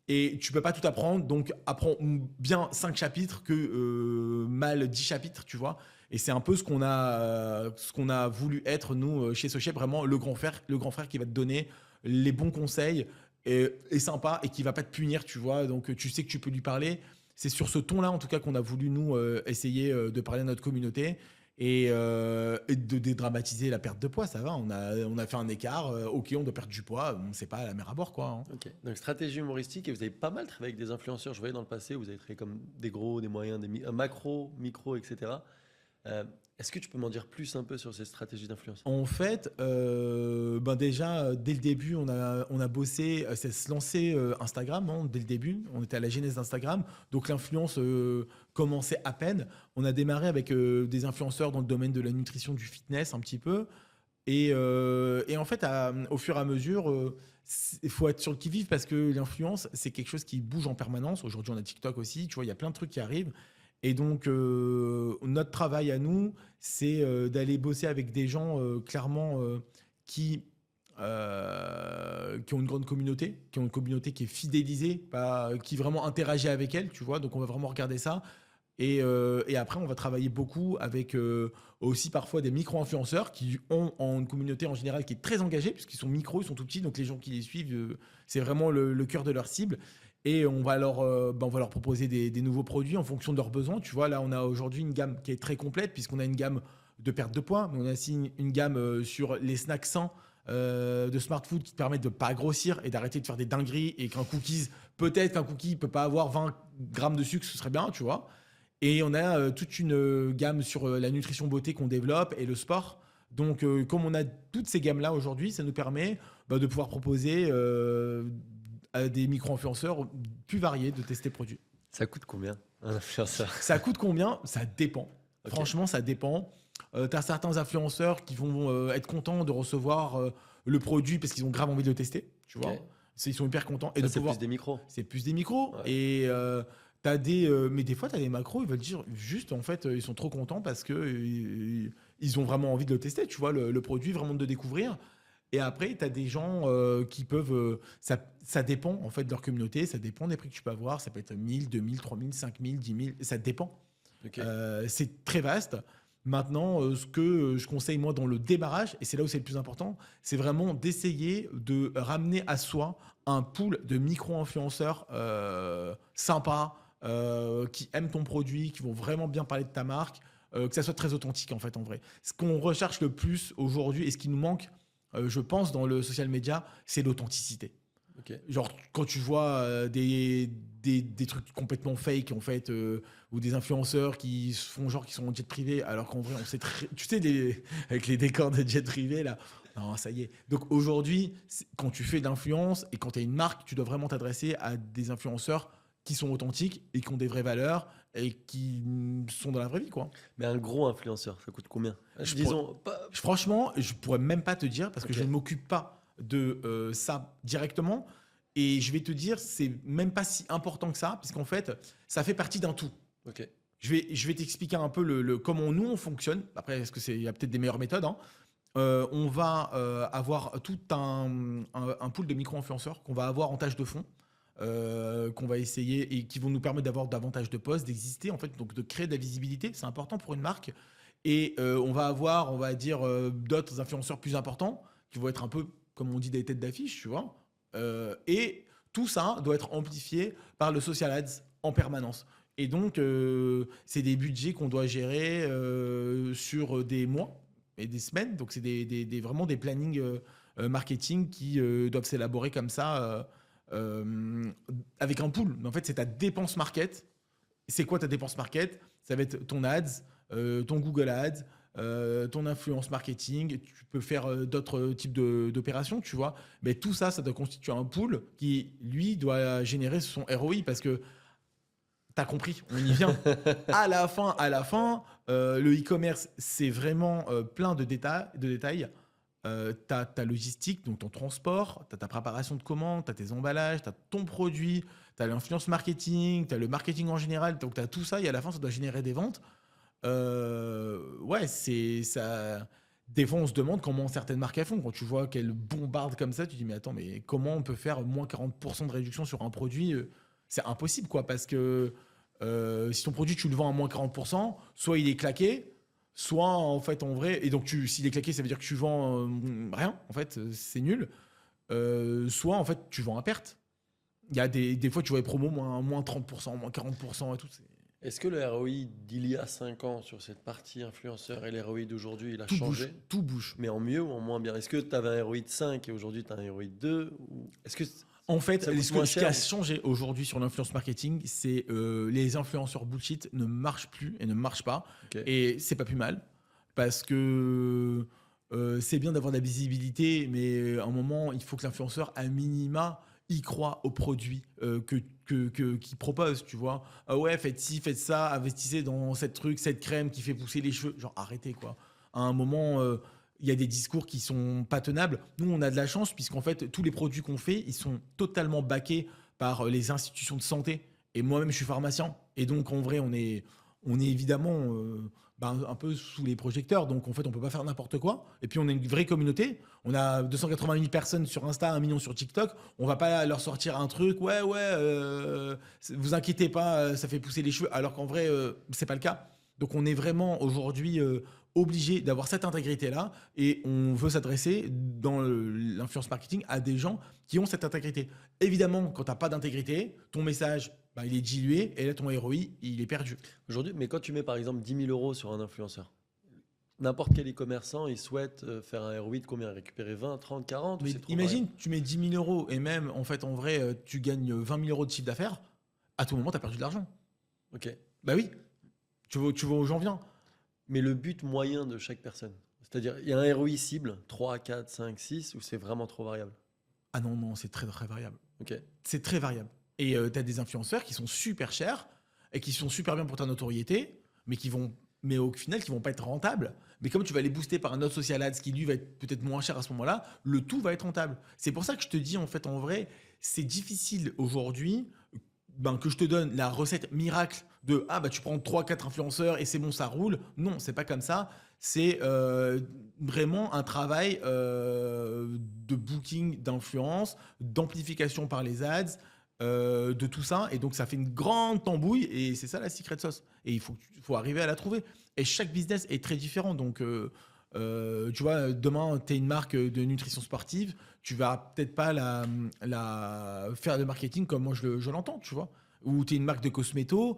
Et tu peux pas tout apprendre, donc apprends bien 5 chapitres que mal 10 chapitres, tu vois. Et c'est un peu ce qu'on a voulu être, nous, chez Sochep, vraiment le grand frère qui va te donner les bons conseils et sympa et qui va pas te punir, tu vois. Donc tu sais que tu peux lui parler. C'est sur ce ton-là, en tout cas, qu'on a voulu, nous, essayer de parler à notre communauté et de dédramatiser la perte de poids. Ça va, on a fait un écart. Ok, on doit perdre du poids. C'est pas la mer à boire, quoi. Hein. Ok, donc stratégie humoristique et vous avez pas mal travaillé avec des influenceurs. Je voyais dans le passé, vous avez travaillé comme des gros, des moyens, macro, micro, etc. Est-ce que tu peux m'en dire plus un peu sur ces stratégies d'influence? En fait, déjà, dès le début, on a bossé, c'est se lancer Instagram, hein, dès le début. On était à la genèse d'Instagram. Donc, l'influence commençait à peine. On a démarré avec des influenceurs dans le domaine de la nutrition, du fitness, un petit peu. Et en fait, au fur et à mesure, il faut être sur le qui-vive parce que l'influence, c'est quelque chose qui bouge en permanence. Aujourd'hui, on a TikTok aussi. Tu vois, il y a plein de trucs qui arrivent. Et donc, notre travail à nous, c'est d'aller bosser avec des gens clairement qui, qui ont une grande communauté, qui ont une communauté qui est fidélisée, qui vraiment interagit avec elle, tu vois. Donc, on va vraiment regarder ça. Et après, on va travailler beaucoup avec aussi parfois des micro-influenceurs qui ont une communauté en général qui est très engagée, puisqu'ils sont micro, ils sont tout petits, donc les gens qui les suivent, c'est vraiment le cœur de leur cible. Et on va leur proposer des nouveaux produits en fonction de leurs besoins. Tu vois, là, on a aujourd'hui une gamme qui est très complète, puisqu'on a une gamme de perte de poids, mais on a aussi une gamme sur les snacks sains de Smart Food qui te permettent de ne pas grossir et d'arrêter de faire des dingueries, et peut-être qu'un cookie ne peut pas avoir 20 grammes de sucre, ce serait bien, tu vois. Et on a toute une gamme sur la nutrition beauté qu'on développe et le sport. Donc, comme on a toutes ces gammes-là aujourd'hui, ça nous permet de pouvoir proposer à des micro-influenceurs plus variés de tester produits. Ça coûte combien un influenceur? Ça coûte combien? Ça dépend. Ok. Franchement, ça dépend. Tu as certains influenceurs qui vont être contents de recevoir le produit parce qu'ils ont grave envie de le tester. Tu vois, Ok. ils sont hyper contents. Et Ça, de c'est pouvoir... plus des micros. C'est plus des micros. Ouais. Et mais des fois, tu as des macros, ils veulent dire juste, en fait, ils sont trop contents parce que ils ont vraiment envie de le tester, tu vois, le produit, vraiment de le découvrir. Et après, tu as des gens qui peuvent. Ça dépend, en fait, de leur communauté, ça dépend des prix que tu peux avoir. Ça peut être 1000, 2000, 3000, 5000, 10 000, ça dépend. Ok. C'est très vaste. Maintenant, ce que je conseille, moi, dans le démarrage, et c'est là où c'est le plus important, c'est vraiment d'essayer de ramener à soi un pool de micro-influenceurs sympas, qui aiment ton produit, qui vont vraiment bien parler de ta marque, que ça soit très authentique, en fait, en vrai. Ce qu'on recherche le plus aujourd'hui et ce qui nous manque, je pense, dans le social media, c'est l'authenticité. Ok. Genre, quand tu vois des trucs complètement fake, en fait, ou des influenceurs qui se font genre qui sont en jet privé, alors qu'en vrai, on sait tu sais, avec les décors de jet privé, là, non, ça y est. Donc aujourd'hui, quand tu fais de l'influence et quand tu es une marque, tu dois vraiment t'adresser à des influenceurs qui sont authentiques et qui ont des vraies valeurs et qui sont dans la vraie vie, quoi. Mais un gros influenceur, ça coûte combien? Je Disons, Franchement, je pourrais même pas te dire parce que Ok. je ne m'occupe pas de ça directement. Et je vais te dire, c'est même pas si important que ça, puisqu'en fait, ça fait partie d'un tout. ok. Je vais t'expliquer un peu comment nous on fonctionne. Après, il y a peut-être des meilleures méthodes, hein. On va avoir tout un pool de micro-influenceurs qu'on va avoir en tâche de fond, qu'on va essayer et qui vont nous permettre d'avoir davantage de postes, d'exister, en fait, donc de créer de la visibilité. C'est important pour une marque. Et on va avoir, on va dire, d'autres influenceurs plus importants qui vont être un peu, comme on dit, des têtes d'affiche, tu vois. Et tout ça doit être amplifié par le social ads en permanence. Et donc, c'est des budgets qu'on doit gérer sur des mois et des semaines. Donc, c'est vraiment des plannings marketing qui doivent s'élaborer comme ça avec un pool. Mais en fait, c'est ta dépense market. C'est quoi ta dépense market? Ça va être ton ads, ton Google Ads, ton influence marketing. Tu peux faire d'autres types d'opérations, tu vois. Mais tout ça, ça doit constituer un pool qui, lui, doit générer son ROI parce que t'as compris, on y vient. À la fin, le e-commerce, c'est vraiment plein de détails. T'as ta logistique, donc ton transport, t'as ta préparation de commandes, t'as tes emballages, t'as ton produit, t'as l'influence marketing, t'as le marketing en général. Donc t'as tout ça et à la fin, ça doit générer des ventes. Ouais, c'est ça. Des fois, on se demande comment certaines marques elles font. Quand tu vois qu'elles bombardent comme ça, tu dis mais attends, mais comment on peut faire moins 40% de réduction sur un produit? C'est impossible, quoi, parce que si ton produit tu le vends à moins 40%, soit il est claqué, soit en fait en vrai, et donc s'il est claqué, ça veut dire que tu vends rien, en fait, c'est nul. Soit en fait tu vends à perte. Il y a des fois tu vois les promos moins 30%, moins 40% et tout. Est-ce que le ROI d'il y a 5 ans sur cette partie influenceur et le ROI d'aujourd'hui, il a Tout changé? bouge, tout bouge. Mais en mieux ou en moins bien? Est-ce que tu avais un ROI de 5 et aujourd'hui tu as un ROI de 2? Ou... Est-ce que En fait, ça coûte moins ce qui cher a changé aujourd'hui sur l'influence marketing, c'est les influenceurs bullshit ne marchent plus et ne marchent pas. Ok. Et c'est pas plus mal parce que c'est bien d'avoir de la visibilité, mais à un moment, il faut que l'influenceur, à minima, y croit au produit qu'il propose, tu vois. Ah ouais, faites ci, faites ça, investissez dans cette crème qui fait pousser les cheveux. Genre, arrêtez, quoi. À un moment, il y a des discours qui sont pas tenables. Nous, on a de la chance puisqu'en fait, tous les produits qu'on fait, ils sont totalement backés par les institutions de santé. Et moi-même, je suis pharmacien. Et donc, en vrai, on est évidemment un peu sous les projecteurs, donc en fait, on peut pas faire n'importe quoi. Et puis, on a une vraie communauté. On a 280 000 personnes sur Insta, 1 million sur TikTok. On va pas leur sortir un truc, vous inquiétez pas, ça fait pousser les cheveux, alors qu'en vrai, c'est pas le cas. Donc, on est vraiment aujourd'hui obligé d'avoir cette intégrité-là et on veut s'adresser dans l'influence marketing à des gens qui ont cette intégrité. Évidemment, quand tu n'as pas d'intégrité, ton message, il est dilué et là, ton ROI, il est perdu. Aujourd'hui, mais quand tu mets par exemple 10 000 euros sur un influenceur, n'importe quel e-commerçant, il souhaite faire un ROI de combien? Récupérer 20, 30, 40 ou Mais c'est trop imagine, variable? tu mets 10 000 euros et même, en fait, en vrai, tu gagnes 20 000 euros de chiffre d'affaires. À tout moment, tu as perdu de l'argent. Ok. Bah oui, tu vois où j'en viens. Mais le but moyen de chaque personne, c'est-à-dire il y a un ROI cible, 3, 4, 5, 6, ou c'est vraiment trop variable? Ah non, non, c'est très, très variable. Ok. C'est très variable. Et tu as des influenceurs qui sont super chers et qui sont super bien pour ta notoriété, mais au final, qui vont pas être rentables. Mais comme tu vas les booster par un autre social ads qui lui va être peut-être moins cher à ce moment-là, le tout va être rentable. C'est pour ça que je te dis, en fait, en vrai, c'est difficile aujourd'hui que je te donne la recette miracle de tu prends 3 4 influenceurs et c'est bon, ça roule. Non, c'est pas comme ça. C'est vraiment un travail de booking d'influence, d'amplification par les ads, de tout ça. Et donc, ça fait une grande tambouille et c'est ça la secret sauce. Et faut arriver à la trouver. Et chaque business est très différent. Donc, tu vois, demain, tu es une marque de nutrition sportive, tu vas peut-être pas la faire de marketing comme moi je l'entends, tu vois. Ou tu es une marque de cosméto,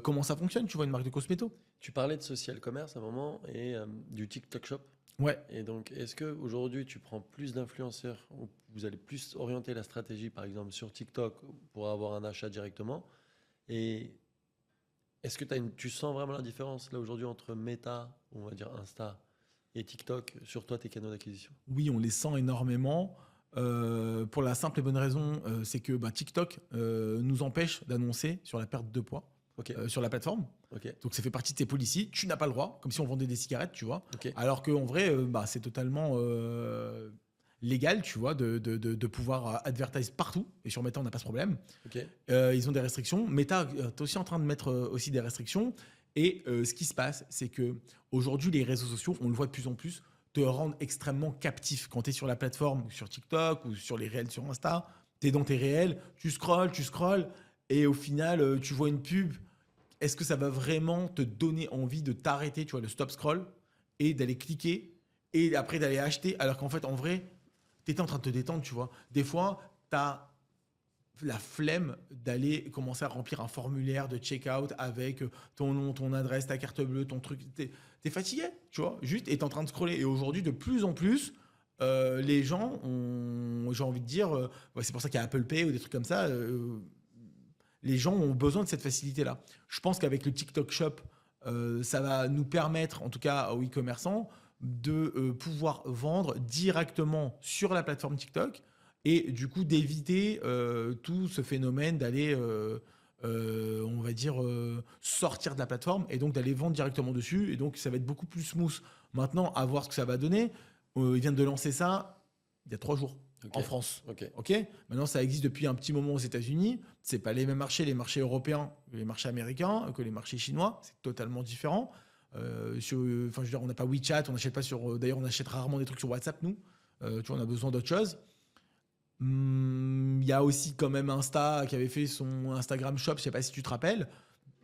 comment ça fonctionne, tu vois, une marque de cosméto? Tu parlais de social commerce à un moment et du TikTok Shop. Ouais. Et donc, est-ce qu'aujourd'hui, tu prends plus d'influenceurs ou vous allez plus orienter la stratégie, par exemple, sur TikTok pour avoir un achat directement? Et est-ce que tu sens vraiment la différence là aujourd'hui entre Meta, on va dire Insta, et TikTok sur toi, tes canaux d'acquisition? Oui, on les sent énormément. Pour la simple et bonne raison, c'est que TikTok nous empêche d'annoncer sur la perte de poids Ok, sur la plateforme. ok, Donc ça fait partie de tes policies. Tu n'as pas le droit, comme si on vendait des cigarettes, tu vois. ok. Alors qu'en vrai, c'est totalement légal, tu vois, de pouvoir advertise partout. Et sur Meta, on n'a pas ce problème. Ok. Ils ont des restrictions. Meta est aussi en train de mettre aussi des restrictions. Et ce qui se passe, c'est que aujourd'hui, les réseaux sociaux, on le voit de plus en plus, te rendent extrêmement captif. Quand tu es sur la plateforme, sur TikTok ou sur les réels sur Insta, tu es dans tes réels, tu scrolles, et au final, tu vois une pub. Est-ce que ça va vraiment te donner envie de t'arrêter, tu vois, le stop scroll, et d'aller cliquer, et après d'aller acheter, alors qu'en fait, en vrai, tu étais en train de te détendre, tu vois. Des fois, tu as la flemme d'aller commencer à remplir un formulaire de checkout avec ton nom, ton adresse, ta carte bleue, ton truc. T'es fatigué, tu vois, juste, et t'es en train de scroller. Et aujourd'hui, de plus en plus, les gens ont, j'ai envie de dire, c'est pour ça qu'il y a Apple Pay ou des trucs comme ça, les gens ont besoin de cette facilité-là. Je pense qu'avec le TikTok Shop, ça va nous permettre, en tout cas aux e-commerçants, de pouvoir vendre directement sur la plateforme TikTok et du coup d'éviter tout ce phénomène d'aller, on va dire, sortir de la plateforme et donc d'aller vendre directement dessus. Et donc ça va être beaucoup plus smooth. Maintenant, à voir ce que ça va donner. Ils viennent de lancer ça il y a 3 jours Ok. en France. Ok. Ok. Maintenant, ça existe depuis un petit moment aux États-Unis. C'est pas les mêmes marchés, les marchés européens, que les marchés américains, que les marchés chinois. C'est totalement différent. Je veux dire, on n'a pas WeChat, on n'achète pas sur. D'ailleurs, on achète rarement des trucs sur WhatsApp, nous. Tu vois, on a besoin d'autre chose. Il y a aussi quand même Insta qui avait fait son Instagram Shop. Je sais pas si tu te rappelles.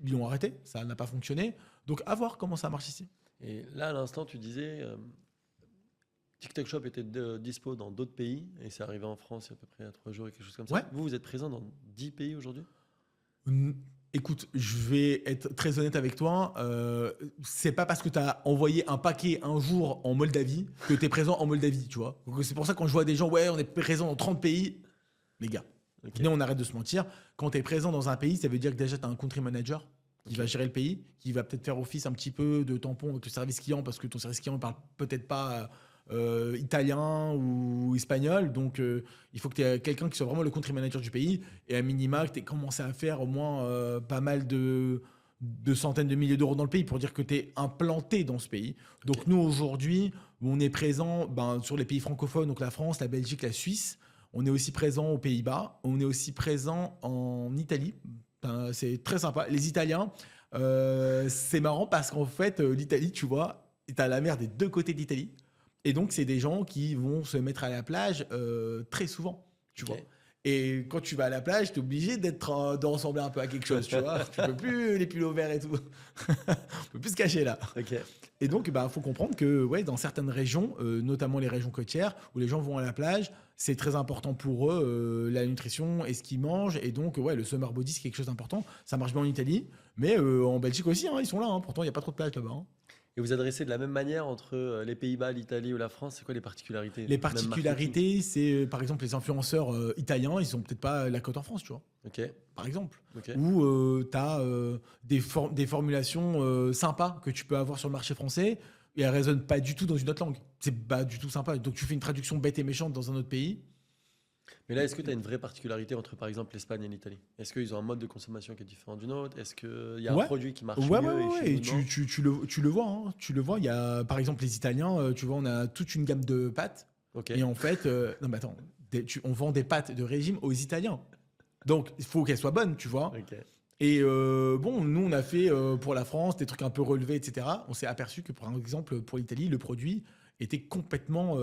Ils l'ont arrêté. Ça n'a pas fonctionné. Donc, à voir comment ça marche ici. Et là, à l'instant, tu disais TikTok Shop était dispo dans d'autres pays et c'est arrivé en France il y a à peu près à 3 jours et quelque chose comme ça. Ouais. Vous êtes présent dans 10 pays aujourd'hui? Écoute, je vais être très honnête avec toi. C'est pas parce que tu as envoyé un paquet un jour en Moldavie que tu es présent en Moldavie, tu vois. Donc, c'est pour ça quand je vois des gens, ouais, on est présent dans 30 pays. Les gars, Ok. venez, on arrête de se mentir. Quand tu es présent dans un pays, ça veut dire que déjà tu as un country manager qui va gérer le pays, qui va peut-être faire office un petit peu de tampon avec le service client parce que ton service client ne parle peut-être pas italien ou espagnol. Donc, il faut que tu aies quelqu'un qui soit vraiment le country manager du pays et à minima que tu aies commencé à faire au moins pas mal de centaines de milliers d'euros dans le pays pour dire que tu es implanté dans ce pays. Donc, Ok. nous, aujourd'hui, on est présent sur les pays francophones, donc la France, la Belgique, la Suisse. On est aussi présent aux Pays-Bas. On est aussi présent en Italie. C'est très sympa. Les Italiens, C'est marrant parce qu'en fait, l'Italie, tu vois, tu as la mer des deux côtés de l'Italie. Et donc, c'est des gens qui vont se mettre à la plage très souvent, tu vois. Ok. Et quand tu vas à la plage, tu es obligé de ressembler un peu à quelque chose, tu vois. Tu peux plus les pulls verts et tout. On peut plus se cacher là. Ok. Et donc, bah, faut comprendre que ouais, dans certaines régions, notamment les régions côtières, où les gens vont à la plage, c'est très important pour eux, la nutrition et ce qu'ils mangent. Et donc, ouais, le summer body, c'est quelque chose d'important. Ça marche bien en Italie, mais en Belgique aussi, hein, ils sont là. Hein. Pourtant, il n'y a pas trop de plages là-bas. Hein. Et vous adressez de la même manière entre les Pays-Bas, l'Italie ou la France? C'est quoi les particularités? Les Même marketing? particularités, c'est par exemple les influenceurs italiens, ils ont peut-être pas la cote en France, tu vois, Ok. par exemple. Ok. Ou tu as des formulations sympas que tu peux avoir sur le marché français et elles résonnent pas du tout dans une autre langue. C'est pas du tout sympa. Donc tu fais une traduction bête et méchante dans un autre pays. Mais là, est-ce que tu as une vraie particularité entre, par exemple, l'Espagne et l'Italie? Est-ce qu'ils ont un mode de consommation qui est différent du nôtre? Est-ce qu'il y a un Ouais. produit qui marche Ouais, ouais, mieux ouais, et ouais. chez Et nous, non? tu le vois. Hein. Tu le vois. Il y a, par exemple, les Italiens, tu vois, on a toute une gamme de pâtes. Ok. Et en fait, non, mais attends, on vend des pâtes de régime aux Italiens. Donc, il faut qu'elles soient bonnes, tu vois. Ok. Et bon, nous, on a fait pour la France des trucs un peu relevés, etc. On s'est aperçu que, par exemple, pour l'Italie, le produit était complètement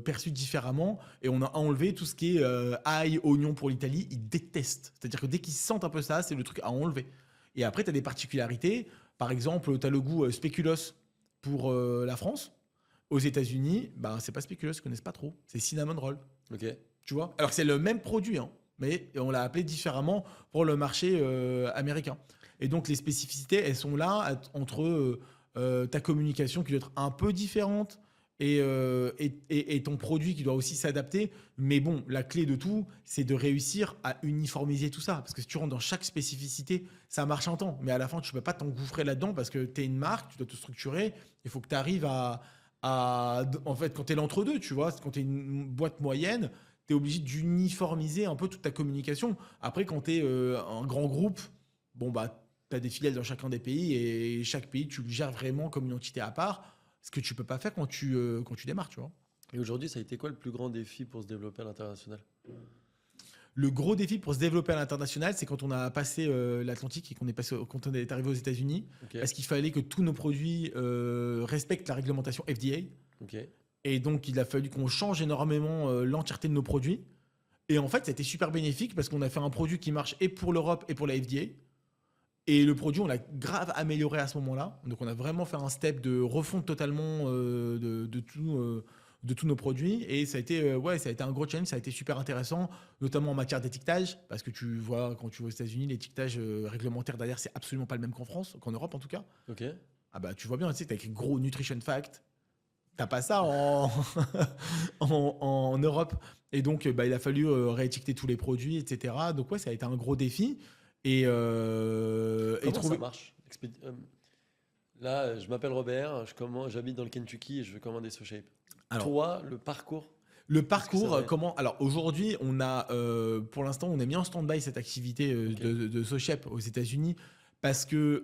perçu différemment. Et on a enlevé tout ce qui est ail, oignon pour l'Italie. Ils détestent. C'est-à-dire que dès qu'ils sentent un peu ça, c'est le truc à enlever. Et après, tu as des particularités. Par exemple, tu as le goût spéculoos pour la France. Aux États-Unis, bah, c'est pas spéculoos, ils connaissent pas trop. C'est cinnamon roll. Ok. Tu vois? Alors que c'est le même produit, hein, mais on l'a appelé différemment pour le marché américain. Et donc les spécificités, elles sont là entre ta communication qui doit être un peu différente et ton produit qui doit aussi s'adapter. Mais bon, la clé de tout, c'est de réussir à uniformiser tout ça. Parce que si tu rentres dans chaque spécificité, ça marche un temps. Mais à la fin, tu ne peux pas t'engouffrer là-dedans parce que tu es une marque, tu dois te structurer. Il faut que tu arrives en fait, quand tu es l'entre-deux, tu vois, quand tu es une boîte moyenne, tu es obligé d'uniformiser un peu toute ta communication. Après, quand tu es un grand groupe, bon, bah, tu as des filiales dans chacun des pays et chaque pays, tu le gères vraiment comme une entité à part, ce que tu peux pas faire quand tu démarres, tu vois. Et aujourd'hui, ça a été quoi le plus grand défi pour se développer à l'international? Le gros défi pour se développer à l'international, c'est quand on a passé l'Atlantique et quand on est arrivé aux États-Unis, Ok. parce qu'il fallait que tous nos produits respectent la réglementation FDA. Ok. Et donc, il a fallu qu'on change énormément l'entièreté de nos produits. Et en fait, ça a été super bénéfique parce qu'on a fait un produit qui marche et pour l'Europe et pour la FDA. Et le produit, on l'a grave amélioré à ce moment-là. Donc, on a vraiment fait un step de refonte totalement de tous nos produits. Et ça a été, ouais, ça a été un gros challenge. Ça a été super intéressant, notamment en matière d'étiquetage. Parce que tu vois, quand tu vas aux États-Unis, l'étiquetage réglementaire derrière, c'est absolument pas le même qu'en France, qu'en Europe en tout cas. Ok. Ah bah, tu vois bien, tu sais, t'as écrit gros nutrition fact. T'as pas ça en, en Europe. Et donc, bah, il a fallu réétiqueter tous les produits, etc. Donc, ouais, ça a été un gros défi. Et Comment ça trouver. marche? Là, je m'appelle Robert, j'habite dans le Kentucky et je veux commander SoShape. Alors, Toi, le parcours, le qu'est-ce que ça parcours, va être? comment. Alors, aujourd'hui, on a, pour l'instant, on a mis en stand-by cette activité Ok. de SoChep aux États-Unis parce que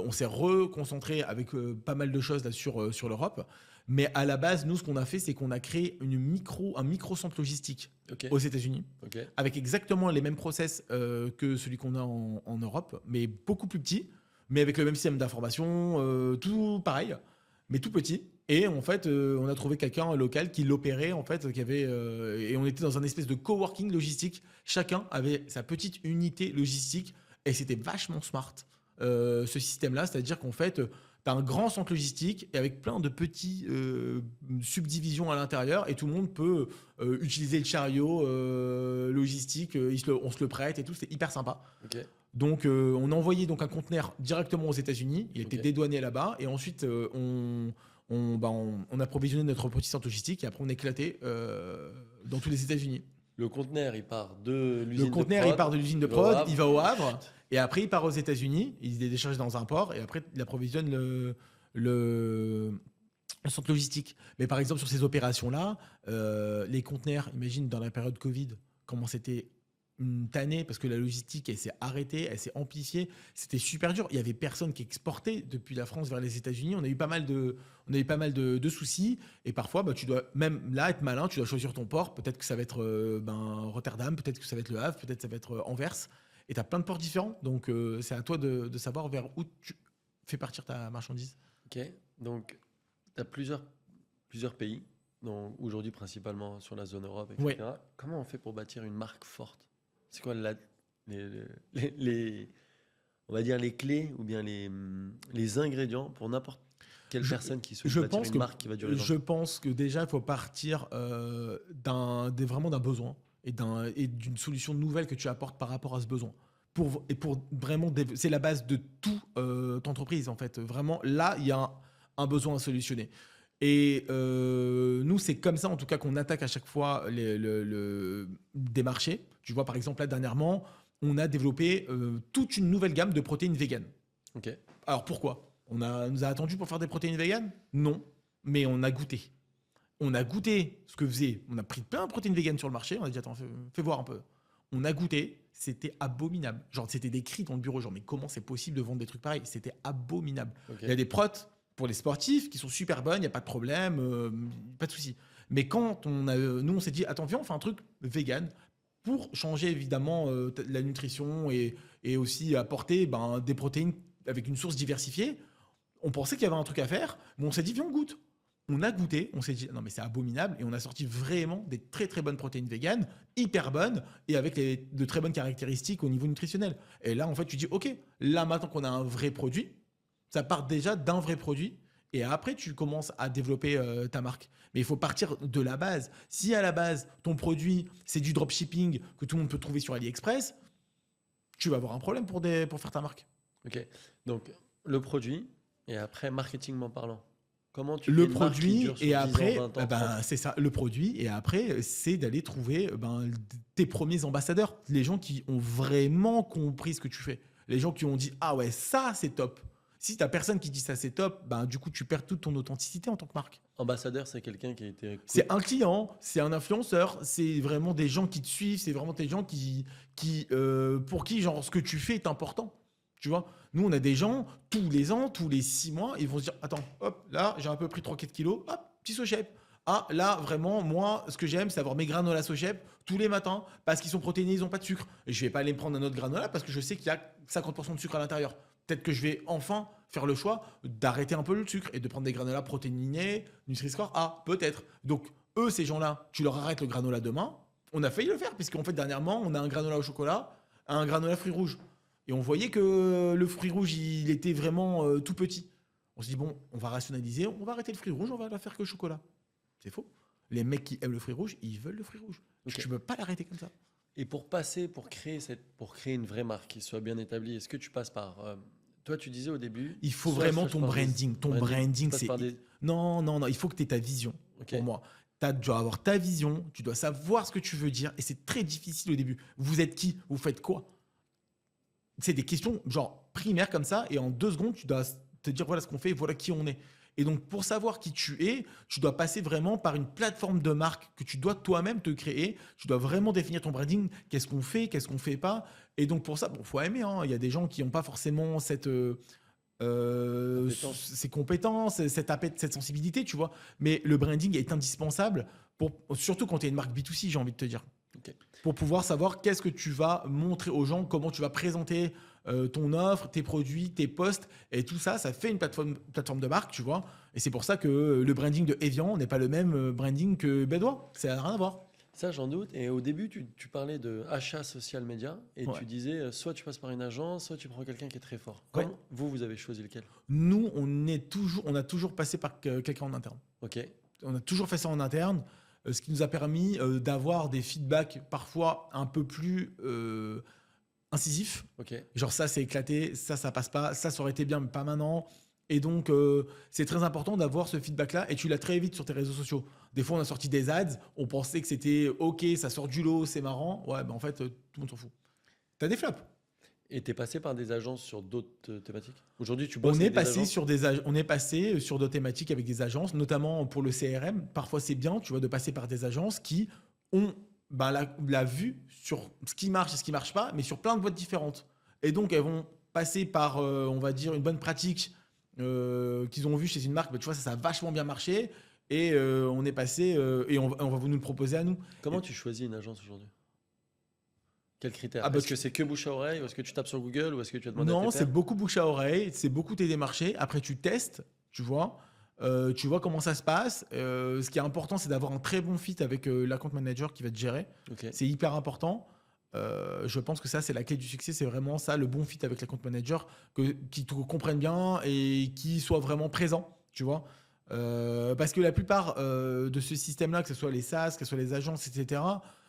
on s'est reconcentré avec pas mal de choses là sur l'Europe. Mais à la base, nous, ce qu'on a fait, c'est qu'on a créé un micro-centre logistique Ok. aux États-Unis Ok. avec exactement les mêmes process que celui qu'on a en Europe, mais beaucoup plus petit, mais avec le même système d'information, tout pareil, mais tout petit. Et en fait, on a trouvé quelqu'un local qui l'opérait, en fait, et on était dans un espèce de coworking logistique. Chacun avait sa petite unité logistique, et c'était vachement smart, ce système-là. C'est-à-dire qu'en fait, tu as un grand centre logistique et avec plein de petits subdivisions à l'intérieur, et tout le monde peut utiliser le chariot logistique, on se le prête et tout, c'est hyper sympa. Ok. Donc on a envoyé donc un conteneur directement aux États-Unis, il a été Ok. dédouané là-bas, et ensuite on a provisionné notre petit centre logistique, et après on a éclaté dans tous les États-Unis. Le conteneur, il part de Le l'usine de conteneur, prod, il part de l'usine de il va au prod, Havre. il va au Havre, et après il part aux États-Unis, il est déchargé dans un port, et après il approvisionne le centre logistique. Mais par exemple, sur ces opérations-là, les conteneurs, imagine dans la période Covid, comment c'était une tannée parce que la logistique, elle s'est arrêtée, elle s'est amplifiée. C'était super dur. Il y avait personne qui exportait depuis la France vers les États-Unis. On a eu pas mal de soucis. Et parfois, bah, tu dois même là être malin. Tu dois choisir ton port. Peut-être que ça va être Rotterdam, peut-être que ça va être Le Havre, peut-être que ça va être Anvers. Et tu as plein de ports différents. Donc, c'est à toi de savoir vers où tu fais partir ta marchandise. Ok, donc tu as plusieurs pays, donc aujourd'hui principalement sur la zone Europe, etc. Ouais. Comment on fait pour bâtir une marque forte? C'est quoi les- on va dire les clés ou bien les ingrédients pour n'importe quelle Je, personne qui souhaite je bâtir pense une que, marque qui va durer je longtemps? pense que déjà, il faut partir vraiment d'un besoin et d'une solution nouvelle que tu apportes par rapport à ce besoin. Pour vraiment, c'est la base de toute entreprise en fait. Vraiment, là, il y a un besoin à solutionner. Et nous, c'est comme ça en tout cas qu'on attaque à chaque fois des marchés. Tu vois, par exemple, là, dernièrement, on a développé toute une nouvelle gamme de protéines véganes. Ok, Alors pourquoi? Nous a attendu pour faire des protéines véganes? Non, mais on a goûté. On a goûté ce que faisait. On a pris plein de protéines véganes sur le marché. On a dit attends, fais voir un peu. On a goûté, c'était abominable. Genre c'était des cris dans le bureau, genre mais comment c'est possible de vendre des trucs pareils? C'était abominable. ok. Il y a des protes pour les sportifs qui sont super bonnes, il n'y a pas de problème, pas de souci. Mais quand nous on s'est dit attends viens on fait un truc vegan pour changer évidemment la nutrition et aussi apporter des protéines avec une source diversifiée. On pensait qu'il y avait un truc à faire, mais on s'est dit, viens, on goûte. On a goûté, on s'est dit, non, mais c'est abominable. Et on a sorti vraiment des très, très bonnes protéines véganes, hyper bonnes, et avec de très bonnes caractéristiques au niveau nutritionnel. Et là, en fait, tu dis, OK, là, maintenant qu'on a un vrai produit, ça part déjà d'un vrai produit. Et après, tu commences à développer ta marque. Mais il faut partir de la base. Si à la base, ton produit, c'est du dropshipping que tout le monde peut trouver sur AliExpress, tu vas avoir un problème pour faire ta marque. Ok, donc le produit et après marketingment parlant. Comment tu fais Le une marque qui produit dure sur et 10 ans, après, 20 ans, 30 ans? c'est ça, le produit et après, c'est d'aller trouver tes premiers ambassadeurs, les gens qui ont vraiment compris ce que tu fais, les gens qui ont dit ah ouais ça c'est top. Si t'as personne qui dit ça c'est top, du coup tu perds toute ton authenticité en tant que marque. Ambassadeur, c'est quelqu'un qui a été C'est un client, c'est un influenceur, c'est vraiment des gens qui te suivent, c'est vraiment des gens pour qui genre ce que tu fais est important. Tu vois, nous on a des gens tous les ans, tous les 6 mois, ils vont se dire attends, hop, là j'ai un peu pris 3-4 kilos, hop, petit SoShep. Ah là vraiment, moi ce que j'aime c'est avoir mes granola SoShep tous les matins parce qu'ils sont protéinés, ils n'ont pas de sucre. Et je vais pas aller me prendre un autre granola parce que je sais qu'il y a 50% de sucre à l'intérieur. Peut-être que je vais enfin faire le choix d'arrêter un peu le sucre et de prendre des granolas protéinés, Nutri-Score A, peut-être. Donc, eux, ces gens-là, tu leur arrêtes le granola demain. On a failli le faire, puisqu'en fait, dernièrement, on a un granola au chocolat, un granola fruits rouges. Et on voyait que le fruit rouge, il était vraiment tout petit. On se dit, bon, on va rationaliser, on va arrêter le fruit rouge, on va la faire que le chocolat. C'est faux. Les mecs qui aiment le fruit rouge, ils veulent le fruit rouge. Ok. Tu ne peux pas l'arrêter comme ça. Et pour créer une vraie marque qui soit bien établie, est-ce que tu passes par toi, tu disais au début, Il faut soit vraiment je ton passe des- branding. Ton tu branding, passes c'est. par des... Non, non, non. Il faut que tu aies ta vision. Ok. Pour moi, tu dois avoir ta vision. Tu dois savoir ce que tu veux dire. Et c'est très difficile au début. Vous êtes qui? Vous faites quoi? C'est des questions genre primaires comme ça. Et en 2 secondes, tu dois te dire voilà ce qu'on fait, voilà qui on est. Et donc, pour savoir qui tu es, tu dois passer vraiment par une plateforme de marque que tu dois toi-même te créer. Tu dois vraiment définir ton branding. Qu'est-ce qu'on fait, qu'est-ce qu'on fait pas. Et donc, pour ça, bon, faut aimer. Hein. Il y a des gens qui n'ont pas forcément Compétences. ces compétences, cette sensibilité, tu vois. Mais le branding est indispensable, surtout quand tu es une marque B2C, j'ai envie de te dire. Ok. Pour pouvoir savoir qu'est-ce que tu vas montrer aux gens, comment tu vas présenter ton offre, tes produits, tes posts, et tout ça, ça fait une plateforme de marque, tu vois. Et c'est pour ça que le branding de Evian n'est pas le même branding que Bédois. Ça n'a rien à voir. Ça, j'en doute. Et au début, tu parlais de achat social média et Ouais. tu disais soit tu passes par une agence, soit tu prends quelqu'un qui est très fort. Ouais. Comment vous avez choisi lequel? Nous, on a toujours passé par quelqu'un en interne. Ok. On a toujours fait ça en interne, ce qui nous a permis d'avoir des feedbacks parfois un peu plus incisifs. Ok. Genre ça, c'est éclaté, ça passe pas, ça aurait été bien, mais pas maintenant. Et donc, c'est très important d'avoir ce feedback-là et tu l'as très vite sur tes réseaux sociaux. Des fois, on a sorti des ads, on pensait que c'était OK, ça sort du lot, c'est marrant. Ouais, en fait, tout le monde s'en fout. T'as des flops. Et t'es passé par des agences sur d'autres thématiques? Aujourd'hui, tu bosses On est avec des passé agences? on est passé sur d'autres thématiques avec des agences, notamment pour le CRM. Parfois, c'est bien, tu vois, de passer par des agences qui ont la vue sur ce qui marche et ce qui marche pas, mais sur plein de boîtes différentes. Et donc, elles vont passer par, on va dire, une bonne pratique qu'ils ont vue chez une marque. Mais tu vois, ça a vachement bien marché. Et on est passé et on va vous nous le proposer à nous. Comment tu choisis une agence aujourd'hui? Quels critères? Ah bah, Est-ce que c'est que bouche à oreille ou est-ce que tu tapes sur Google ou est-ce que tu as demandé à non, tes c'est pairs? beaucoup bouche à oreille, c'est beaucoup t'aider marchés. Après, tu testes, tu vois comment ça se passe. Ce qui est important, c'est d'avoir un très bon fit avec l'account manager qui va te gérer. Ok. C'est hyper important. Je pense que ça, c'est la clé du succès. C'est vraiment ça, le bon fit avec l'account manager, qui te comprenne bien et qui soit vraiment présent, tu vois. Parce que la plupart de ce système-là, que ce soit les SaaS, que ce soit les agences, etc.,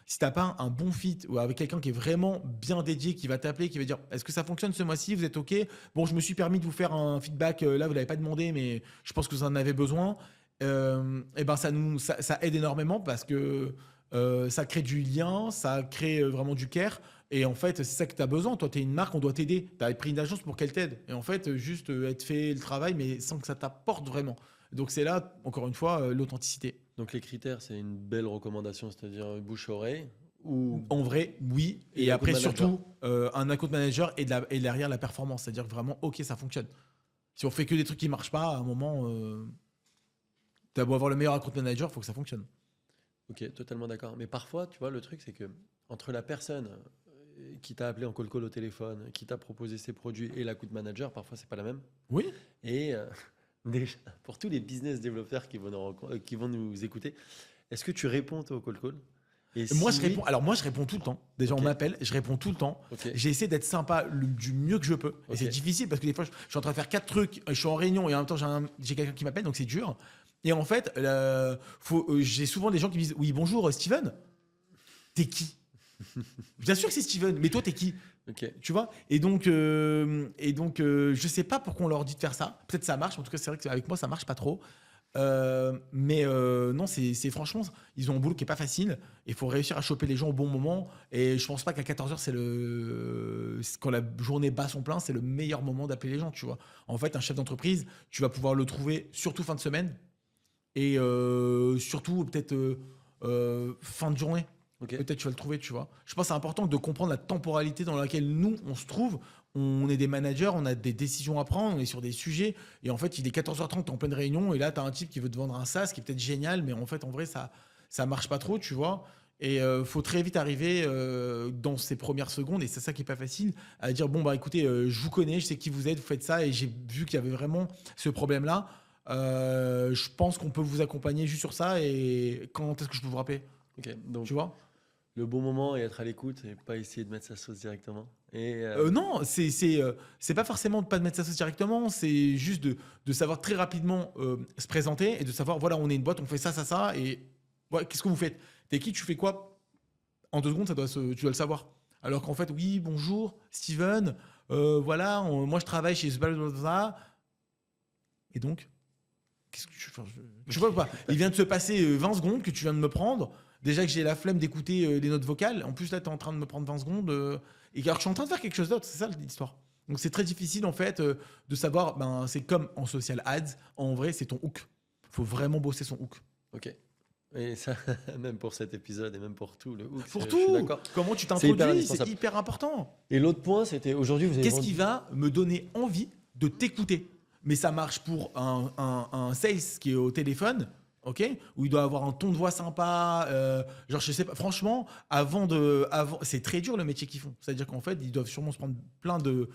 si tu n'as pas un bon fit ou avec quelqu'un qui est vraiment bien dédié, qui va t'appeler, qui va dire est-ce que ça fonctionne ce mois-ci, vous êtes OK? Bon, je me suis permis de vous faire un feedback, là, vous ne l'avez pas demandé, mais je pense que vous en avez besoin. Et ben ça aide énormément parce que ça crée du lien, ça crée vraiment du care. Et en fait, c'est ça que tu as besoin. Toi, tu es une marque, on doit t'aider. Tu as pris une agence pour qu'elle t'aide. Et en fait, juste être fait le travail, mais sans que ça t'apporte vraiment. Donc c'est là, encore une fois, l'authenticité. Donc les critères, c'est une belle recommandation, c'est-à-dire bouche-oreille ou En vrai, oui. et Et l'account après, manager. surtout, un account manager et derrière la performance. C'est-à-dire que vraiment, OK, ça fonctionne. Si on fait que des trucs qui marchent pas, à un moment, tu as beau avoir le meilleur account manager, il faut que ça fonctionne. Ok, totalement d'accord. Mais parfois, tu vois, le truc, c'est que entre la personne qui t'a appelé en call au téléphone, qui t'a proposé ses produits et l'account manager, parfois, c'est pas la même. Oui. Et déjà, pour tous les business développeurs qui vont nous écouter, est-ce que tu réponds toi, au call? Et Moi, si je oui, réponds. Alors, moi, je réponds tout le temps. Déjà, ok, on m'appelle, je réponds tout le temps. ok, J'ai essayé d'être sympa du mieux que je peux. Et ok. c'est difficile parce que des fois, je suis en train de faire 4 trucs, je suis en réunion et en même temps, j'ai quelqu'un qui m'appelle, donc c'est dur. Et en fait, j'ai souvent des gens qui me disent oui, bonjour, Steven. T'es qui? Bien sûr que c'est Steven, mais toi, t'es qui? Ok. Tu vois? Je sais pas pourquoi on leur dit de faire ça. Peut-être ça marche. En tout cas, c'est vrai qu'avec moi, ça marche pas trop. Non, c'est franchement, ils ont un boulot qui est pas facile. Il faut réussir à choper les gens au bon moment. Et je pense pas qu'à 14h, quand la journée bat son plein, c'est le meilleur moment d'appeler les gens, tu vois. En fait, un chef d'entreprise, tu vas pouvoir le trouver surtout fin de semaine et surtout peut-être fin de journée. Ok. Peut-être tu vas le trouver, tu vois. Je pense que c'est important de comprendre la temporalité dans laquelle nous, on se trouve. On est des managers, on a des décisions à prendre, on est sur des sujets. Et en fait, il est 14h30, tu es en pleine réunion. Et là, tu as un type qui veut te vendre un SaaS qui est peut-être génial. Mais en fait, en vrai, ça marche pas trop, tu vois. Et faut très vite arriver dans ces premières secondes, et c'est ça qui est pas facile, à dire bon, bah écoutez, je vous connais, je sais qui vous êtes, vous faites ça. Et j'ai vu qu'il y avait vraiment ce problème-là. Je pense qu'on peut vous accompagner juste sur ça. Et quand est-ce que je peux vous rappeler? Ok. Donc Tu vois? le bon moment et être à l'écoute et pas essayer de mettre sa sauce directement. Et Non, c'est pas forcément de pas de mettre sa sauce directement, c'est juste de savoir très rapidement se présenter et de savoir, voilà, on est une boîte, on fait ça, ça, ça, et ouais, qu'est-ce que vous faites? T'es qui, tu fais quoi? En 2 secondes, tu dois le savoir. Alors qu'en fait, oui, bonjour, Steven, voilà, moi je travaille chez Zbalza, et donc, qu'est-ce que tu vois pas? Il vient de se passer 20 secondes que tu viens de me prendre. Déjà que j'ai la flemme d'écouter les notes vocales. En plus, là, tu es en train de me prendre 20 secondes. Et alors, je suis en train de faire quelque chose d'autre. C'est ça l'histoire. Donc, c'est très difficile, en fait, de savoir. Ben, c'est comme en social ads. En vrai, c'est ton hook. Faut vraiment bosser son hook. ok. Et ça, même pour cet épisode et même pour tout, le hook, Pour je suis tout, d'accord. comment tu C'est hyper t'introduis, c'est indispensable. hyper important. Et l'autre point, c'était aujourd'hui, vous avez Qu'est-ce vendu. qui va me donner envie de t'écouter? Mais ça marche pour un sales qui est au téléphone, ok, où il doit avoir un ton de voix sympa. Genre, je sais pas, franchement, c'est très dur le métier qu'ils font. C'est-à-dire qu'en fait, ils doivent sûrement se prendre plein de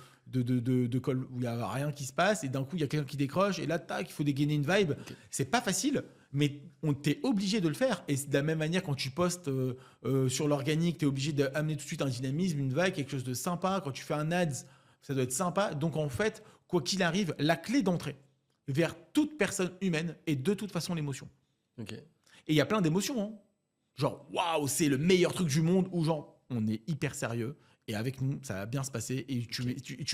calls où il n'y a rien qui se passe et d'un coup, il y a quelqu'un qui décroche et là, tac, il faut dégainer une vibe. Ok. C'est pas facile, mais on t'est obligé de le faire. Et de la même manière, quand tu postes sur l'organique, tu es obligé d'amener tout de suite un dynamisme, une vibe, quelque chose de sympa. Quand tu fais un ads, ça doit être sympa. Donc en fait, quoi qu'il arrive, la clé d'entrée vers toute personne humaine est de toute façon l'émotion. Ok. Et il y a plein d'émotions, hein. Genre, waouh, c'est le meilleur truc du monde, ou genre, on est hyper sérieux, et avec nous, ça va bien se passer, et tu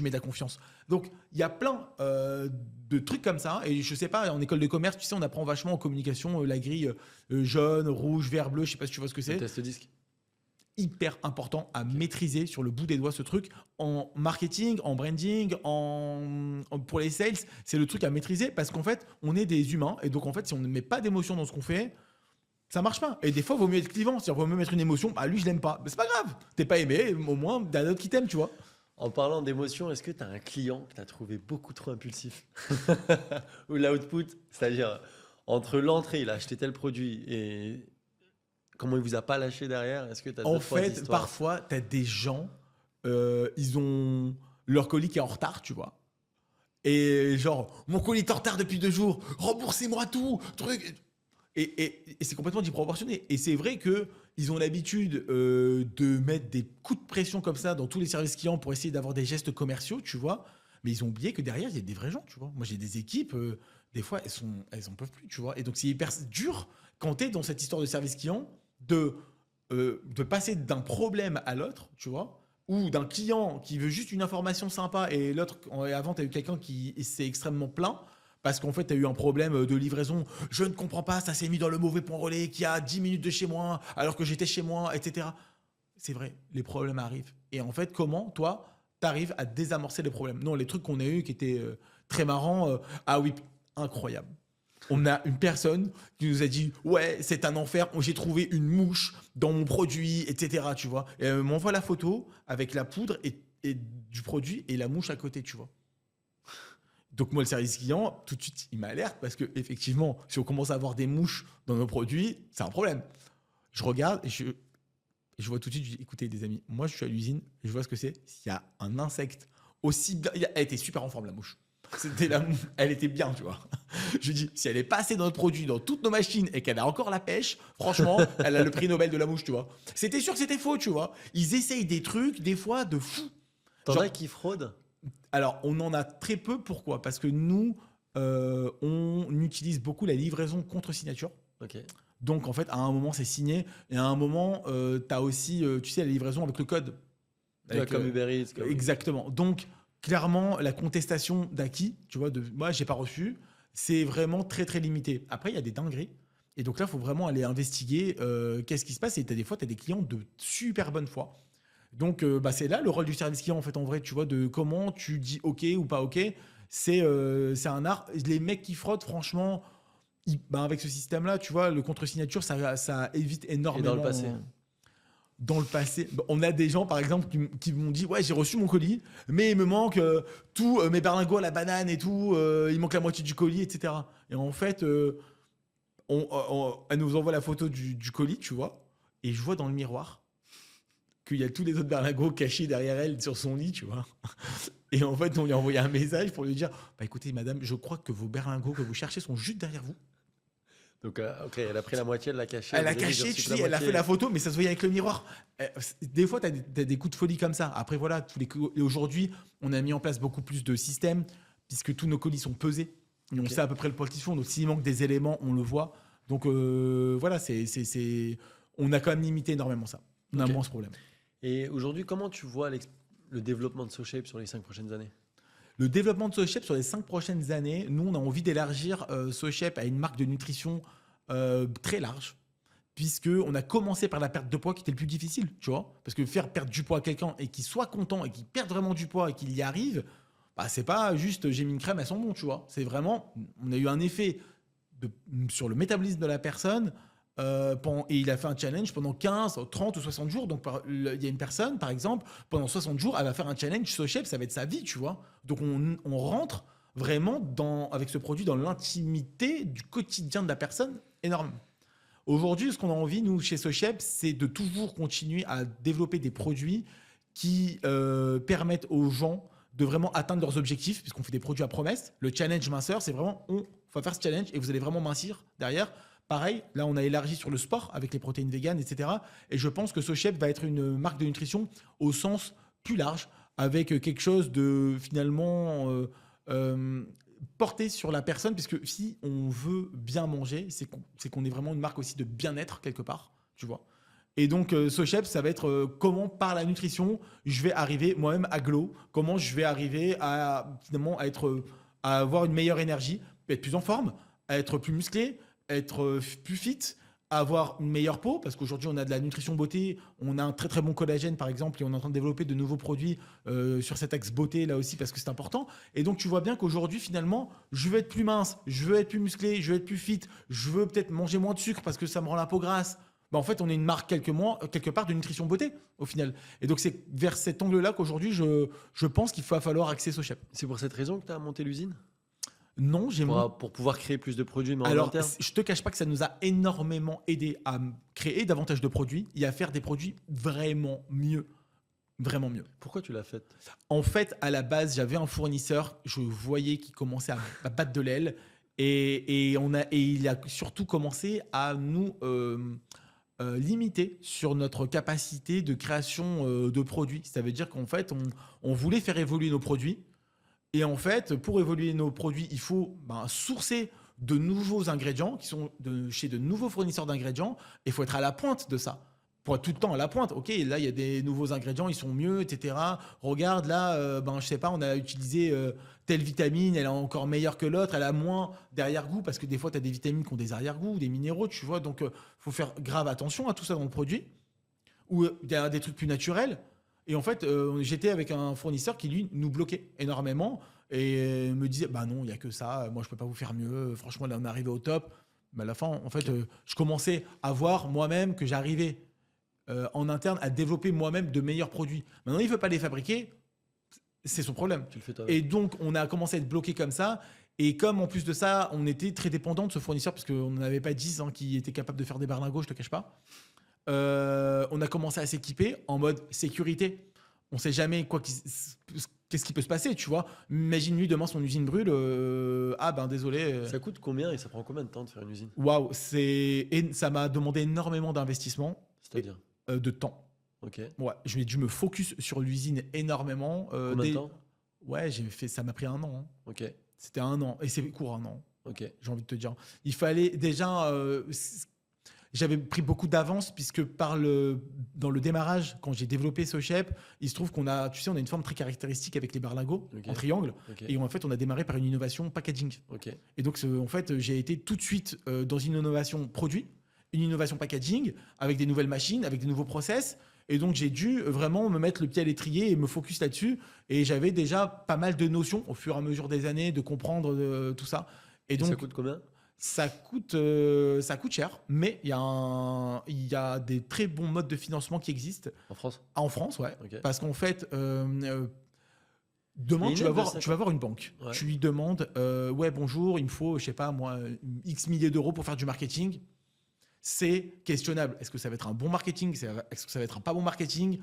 mets de la confiance. Donc, il y a plein de trucs comme ça, et je sais pas, en école de commerce, tu sais, on apprend vachement en communication la grille jaune, rouge, vert, bleu, je sais pas si tu vois ce que Le c'est. test disque. Hyper important à maîtriser sur le bout des doigts ce truc en marketing, en branding, pour les sales, c'est le truc à maîtriser parce qu'en fait, on est des humains et donc en fait, si on ne met pas d'émotion dans ce qu'on fait, ça marche pas. Et des fois, il vaut mieux être clivant, c'est-à-dire vaut mieux mettre une émotion, bah lui je l'aime pas, mais c'est pas grave, t'es pas aimé, au moins t'as d'autres qui t'aiment, tu vois. En parlant d'émotion, est-ce que tu as un client que tu as trouvé beaucoup trop impulsif? Ou l'output, c'est-à-dire entre l'entrée, il a acheté tel produit et Comment il vous a pas lâché derrière? Est-ce que tu as En 2-3 fait, histoires? parfois, tu as des gens, ils ont leur colis qui est en retard, tu vois. Et genre, mon colis est en retard depuis 2 jours, remboursez-moi tout, truc. Et c'est complètement disproportionné. Et c'est vrai qu'ils ont l'habitude de mettre des coups de pression comme ça dans tous les services clients pour essayer d'avoir des gestes commerciaux, tu vois. Mais ils ont oublié que derrière, il y a des vrais gens, tu vois. Moi, j'ai des équipes, des fois, elles en peuvent plus, tu vois. Et donc, c'est hyper dur quand tu es dans cette histoire de service client de passer d'un problème à l'autre, tu vois, ou d'un client qui veut juste une information sympa et l'autre, avant, tu as eu quelqu'un qui s'est extrêmement plaint parce qu'en fait, tu as eu un problème de livraison. Je ne comprends pas, ça s'est mis dans le mauvais point relais qui a 10 minutes de chez moi alors que j'étais chez moi, etc. C'est vrai, les problèmes arrivent. Et en fait, comment, toi, tu arrives à désamorcer les problèmes? Non, les trucs qu'on a eu qui étaient très marrants, ah oui, incroyable. On a une personne qui nous a dit ouais, c'est un enfer, j'ai trouvé une mouche dans mon produit, etc. Tu vois, et elle m'envoie la photo avec la poudre et du produit et la mouche à côté, tu vois. Donc moi, le service client, tout de suite, il m'alerte parce que effectivement, si on commence à avoir des mouches dans nos produits, c'est un problème. Je regarde et je vois tout de suite, je dis écoutez les amis, moi je suis à l'usine, je vois ce que c'est. S'il y a un insecte aussi bien, elle était super en forme la mouche. Elle était bien, tu vois. Je dis, si elle est passée dans notre produit, dans toutes nos machines et qu'elle a encore la pêche, franchement, elle a le prix Nobel de la mouche, tu vois. C'était sûr que c'était faux, tu vois. Ils essayent des trucs, des fois, de fou. T'en Genre, as qui fraudent? alors, on en a très peu. Pourquoi? Parce que nous, on utilise beaucoup la livraison contre signature. Ok. Donc, en fait, à un moment, c'est signé. Et à un moment, tu as aussi, tu sais, la livraison avec le code. Ouais, Avec, comme Uber Eats. exactement. Donc, clairement, la contestation d'acquis, tu vois, de moi, j'ai pas reçu, c'est vraiment très, très limité. Après, il y a des dingueries. Et donc là, il faut vraiment aller investiguer qu'est-ce qui se passe. Et des fois, tu as des clients de super bonne foi. Donc, bah, c'est là le rôle du service client, en fait, en vrai, tu vois, de comment tu dis OK ou pas OK. C'est un art. Les mecs qui fraudent, franchement, bah, avec ce système-là, tu vois, le contre-signature, ça évite énormément. Et dans le passé? Dans le passé, bah, on a des gens par exemple qui m'ont dit ouais, j'ai reçu mon colis mais il me manque tout mes berlingots à la banane et tout, il manque la moitié du colis, etc. Et en fait elle nous envoie la photo du colis, tu vois, et je vois dans le miroir qu'il y a tous les autres berlingots cachés derrière elle sur son lit, tu vois. Et en fait on lui a envoyé un message pour lui dire bah écoutez madame, je crois que vos berlingots que vous cherchez sont juste derrière vous. Donc, ok, elle a pris la moitié, elle l'a caché. Elle a caché, tu sais, elle a fait la photo, mais ça se voyait avec le miroir. Des fois, tu as des coups de folie comme ça. Après, voilà, et aujourd'hui, on a mis en place beaucoup plus de systèmes, puisque tous nos colis sont pesés. Et on sait à peu près le poids qu'ils font. Donc, s'il manque des éléments, on le voit. Donc, voilà, on a quand même limité énormément ça. On a moins ce problème. Et aujourd'hui, comment tu vois le développement de SoShape sur les 5 prochaines années? Le développement de SoShape sur les 5 prochaines années, nous, on a envie d'élargir SoShape à une marque de nutrition très large, puisqu'on a commencé par la perte de poids qui était le plus difficile, tu vois. Parce que faire perdre du poids à quelqu'un et qu'il soit content et qu'il perde vraiment du poids et qu'il y arrive, bah, c'est pas juste j'ai mis une crème, elles sont bon, tu vois. C'est vraiment, on a eu un effet sur le métabolisme de la personne. Et il a fait un challenge pendant 15, 30 ou 60 jours. Donc, il y a une personne, par exemple, pendant 60 jours, elle va faire un challenge SoShape, ça va être sa vie, tu vois. Donc, on rentre vraiment avec ce produit dans l'intimité du quotidien de la personne énormément. Aujourd'hui, ce qu'on a envie, nous, chez SoShape, c'est de toujours continuer à développer des produits qui permettent aux gens de vraiment atteindre leurs objectifs, puisqu'on fait des produits à promesse. Le challenge minceur, c'est vraiment, on va faire ce challenge et vous allez vraiment mincir derrière. Pareil, là, on a élargi sur le sport avec les protéines véganes, etc. Et je pense que SoShape va être une marque de nutrition au sens plus large, avec quelque chose de finalement porté sur la personne, puisque si on veut bien manger, c'est qu'on est vraiment une marque aussi de bien-être quelque part, tu vois. Et donc, SoShape, ça va être comment, par la nutrition, je vais arriver moi-même à glow, comment je vais arriver à finalement à avoir une meilleure énergie, être plus en forme, à être plus musclé, être plus fit, avoir une meilleure peau, parce qu'aujourd'hui on a de la nutrition beauté, on a un très très bon collagène par exemple, et on est en train de développer de nouveaux produits sur cet axe beauté là aussi, parce que c'est important. Et donc tu vois bien qu'aujourd'hui finalement, je veux être plus mince, je veux être plus musclé, je veux être plus fit, je veux peut-être manger moins de sucre parce que ça me rend la peau grasse. Bah, en fait, on est une marque quelque part de nutrition beauté au final. Et donc c'est vers cet angle-là qu'aujourd'hui je pense qu'il va falloir axer SoShape. C'est pour cette raison que tu as monté l'usine? Non, j'ai pour pouvoir créer plus de produits, mais en Alors, interne? je te cache pas que ça nous a énormément aidé à créer davantage de produits et à faire des produits vraiment mieux. Vraiment mieux. Pourquoi tu l'as fait? En fait, à la base, j'avais un fournisseur, je voyais qu'il commençait à battre de l'aile et il a surtout commencé à nous limiter sur notre capacité de création de produits. Ça veut dire qu'en fait, on voulait faire évoluer nos produits. Et en fait, pour évoluer nos produits, il faut sourcer de nouveaux ingrédients qui sont chez de nouveaux fournisseurs d'ingrédients. Et il faut être à la pointe de ça. Pour être tout le temps à la pointe. Ok, là, il y a des nouveaux ingrédients, ils sont mieux, etc. Regarde, là, je sais pas, on a utilisé telle vitamine, elle est encore meilleure que l'autre, elle a moins d'arrière-goût, parce que des fois, tu as des vitamines qui ont des arrière-goûts, des minéraux, tu vois. Donc, il faut faire grave attention à tout ça dans le produit. Ou il y a des trucs plus naturels. Et en fait, j'étais avec un fournisseur qui, lui, nous bloquait énormément et me disait, bah non, il n'y a que ça, moi, je peux pas vous faire mieux. Franchement, là, on est arrivé au top. Mais à la fin, en fait, je commençais à voir moi-même que j'arrivais en interne à développer moi-même de meilleurs produits. Maintenant, il ne veut pas les fabriquer, c'est son problème. Tu le fais toi-même. Et donc, on a commencé à être bloqué comme ça. Et comme en plus de ça, on était très dépendant de ce fournisseur parce qu'on n'en avait pas 10 qui étaient capables de faire des berlingots, je te cache pas. On a commencé à s'équiper en mode sécurité. On sait jamais qu'est-ce qui peut se passer, tu vois. Imagine lui demain son usine brûle. Désolé. Ça coûte combien et ça prend combien de temps de faire une usine? Waouh, ça m'a demandé énormément d'investissement, C'est-à-dire? de temps. Ok. Ouais, j'ai dû me focus sur l'usine énormément. Combien de temps? Ouais, ça m'a pris 1 an. Ok. C'était 1 an et c'est court 1 an. Ok. J'ai envie de te dire. Il fallait déjà. J'avais pris beaucoup d'avance puisque dans le démarrage, quand j'ai développé SoChep, il se trouve qu'on a, tu sais, on a une forme très caractéristique avec les berlingots Ok. en triangle. Ok. Et en fait, on a démarré par une innovation packaging. Ok. Et donc, en fait, j'ai été tout de suite dans une innovation produit, une innovation packaging, avec des nouvelles machines, avec des nouveaux process. Et donc, j'ai dû vraiment me mettre le pied à l'étrier et me focus là-dessus. Et j'avais déjà pas mal de notions au fur et à mesure des années de comprendre tout ça. Et donc, ça coûte combien? ça coûte cher, mais il y a des très bons modes de financement qui existent. En France? En France, ouais. Ok. Parce qu'en fait, Il y a demain, une tu aide vas de voir une banque. Ouais. Tu lui demandes, ouais, bonjour, il me faut, je sais pas, moi, X milliers d'euros pour faire du marketing. C'est questionnable. Est-ce que ça va être un bon marketing? Est-ce que ça va être un pas bon marketing?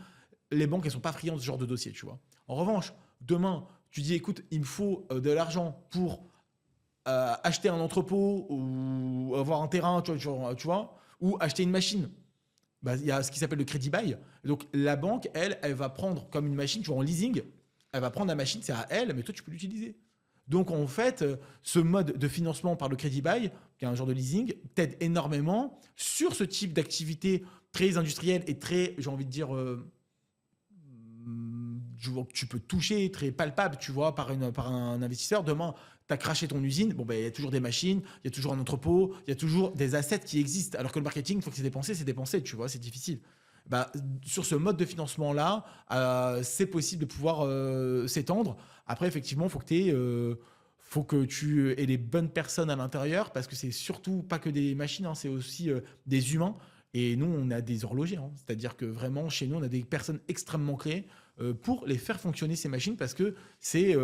Les banques, elles sont pas friandes de ce genre de dossier, tu vois. En revanche, demain, tu dis, écoute, il me faut de l'argent pour acheter un entrepôt ou avoir un terrain, tu vois, ou acheter une machine. Il y a ce qui s'appelle le crédit bail. Donc, la banque, elle va prendre comme une machine, tu vois, en leasing, elle va prendre la machine, c'est à elle, mais toi, tu peux l'utiliser. Donc, en fait, ce mode de financement par le crédit bail, qui est un genre de leasing, t'aide énormément sur ce type d'activité très industrielle et très, j'ai envie de dire, tu peux toucher, très palpable, tu vois, par un investisseur. Demain, tu as craché ton usine, il y a toujours des machines, il y a toujours un entrepôt, il y a toujours des assets qui existent. Alors que le marketing, une fois que c'est dépensé, tu vois, c'est difficile. Sur ce mode de financement-là, c'est possible de pouvoir s'étendre. Après, effectivement, faut que tu aies les bonnes personnes à l'intérieur parce que c'est surtout pas que des machines, c'est aussi des humains. Et nous, on a des horlogers. C'est-à-dire que vraiment, chez nous, on a des personnes extrêmement clés pour les faire fonctionner ces machines parce que c'est j'ai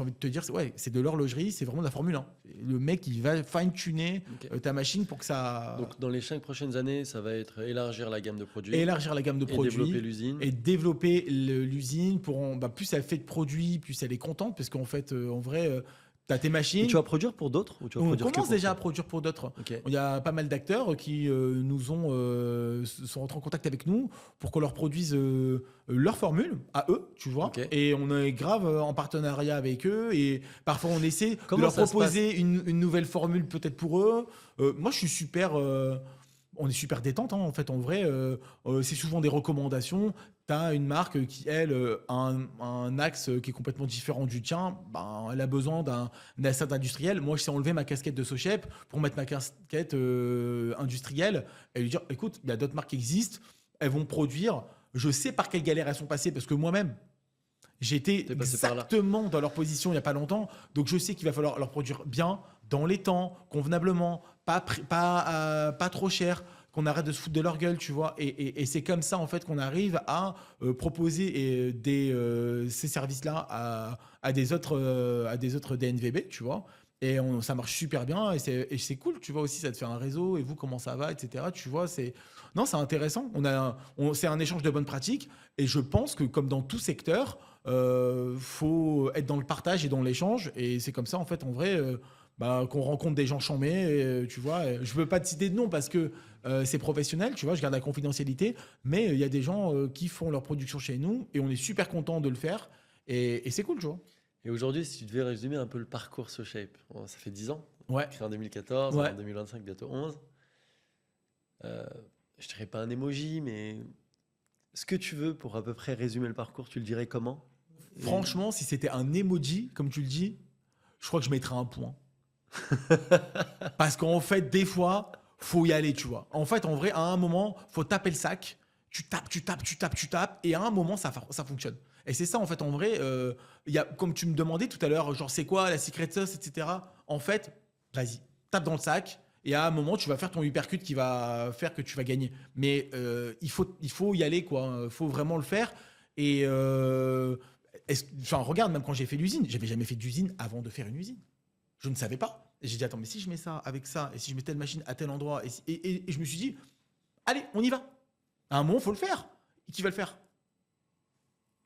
envie de te dire, c'est de l'horlogerie, c'est vraiment de la Formule 1. Le mec, il va fine-tuner ta machine pour que ça... Donc, dans les 5 prochaines années, ça va être élargir la gamme de produits. Élargir la gamme de produits. Et développer l'usine. Et développer l'usine. Plus elle fait de produits, plus elle est contente parce qu'en fait, en vrai... tu as tes machines. Et tu vas produire pour d'autres ou tu vas On produire commence que pour déjà toi? à produire pour d'autres. Ok. Il y a pas mal d'acteurs qui sont rentrés en contact avec nous pour qu'on leur produise leur formule à eux, tu vois. Ok. Et on est grave en partenariat avec eux. Et parfois, on essaie de Comment leur ça se proposer une nouvelle formule peut-être pour eux. Moi, je suis super... on est super détente, en fait. En vrai, c'est souvent des recommandations. Tu as une marque qui, elle, a un axe qui est complètement différent du tien. Elle a besoin d'un asset industriel. Moi, je sais enlever ma casquette de SoChep pour mettre ma casquette industrielle et lui dire, écoute, il y a d'autres marques qui existent. Elles vont produire. Je sais par quelle galère elles sont passées parce que moi-même, j'étais exactement dans leur position il n'y a pas longtemps. Donc, je sais qu'il va falloir leur produire bien, dans les temps, convenablement, pas trop cher, qu'on arrête de se foutre de leur gueule, tu vois. Et c'est comme ça, en fait, qu'on arrive à proposer ces services-là à des autres DNVB, tu vois. Et ça marche super bien et c'est cool, tu vois aussi, ça te fait un réseau et vous, comment ça va, etc. Tu vois, non, c'est intéressant. C'est un échange de bonnes pratiques et je pense que comme dans tout secteur, faut être dans le partage et dans l'échange et c'est comme ça, en fait, en vrai, qu'on rencontre des gens chambés, tu vois. Je veux pas te citer de nom parce que c'est professionnel, tu vois, je garde la confidentialité, mais il y a des gens qui font leur production chez nous et on est super content de le faire et c'est cool, tu vois. Et aujourd'hui, si tu devais résumer un peu le parcours SoShape, bon, ça fait 10 ans, Ouais, créé en 2014, ouais. en 2025, bientôt 11. Je dirais pas un emoji, mais ce que tu veux pour à peu près résumer le parcours, tu le dirais comment? Et- Franchement, si c'était un emoji, comme tu le dis, je crois que je mettrais un point. Parce qu'en fait, des fois, faut y aller, tu vois. En fait, en vrai, à un moment, faut taper le sac. Tu tapes, tu tapes, tu tapes, tu tapes. Et à un moment, ça fonctionne. Et c'est ça, en fait, en vrai. Comme tu me demandais tout à l'heure, genre, c'est quoi la secret sauce, etc. En fait, vas-y, tape dans le sac. Et à un moment, tu vas faire ton uppercut qui va faire que tu vas gagner. Mais il faut y aller, quoi. Il faut vraiment le faire. Et enfin, regarde, même quand j'ai fait l'usine, j'avais jamais fait d'usine avant de faire une usine. Je ne savais pas. Et j'ai dit, attends, mais si je mets ça avec ça, et si je mets telle machine à tel endroit, et je me suis dit, allez, on y va. À un moment, il faut le faire. Et qui va le faire?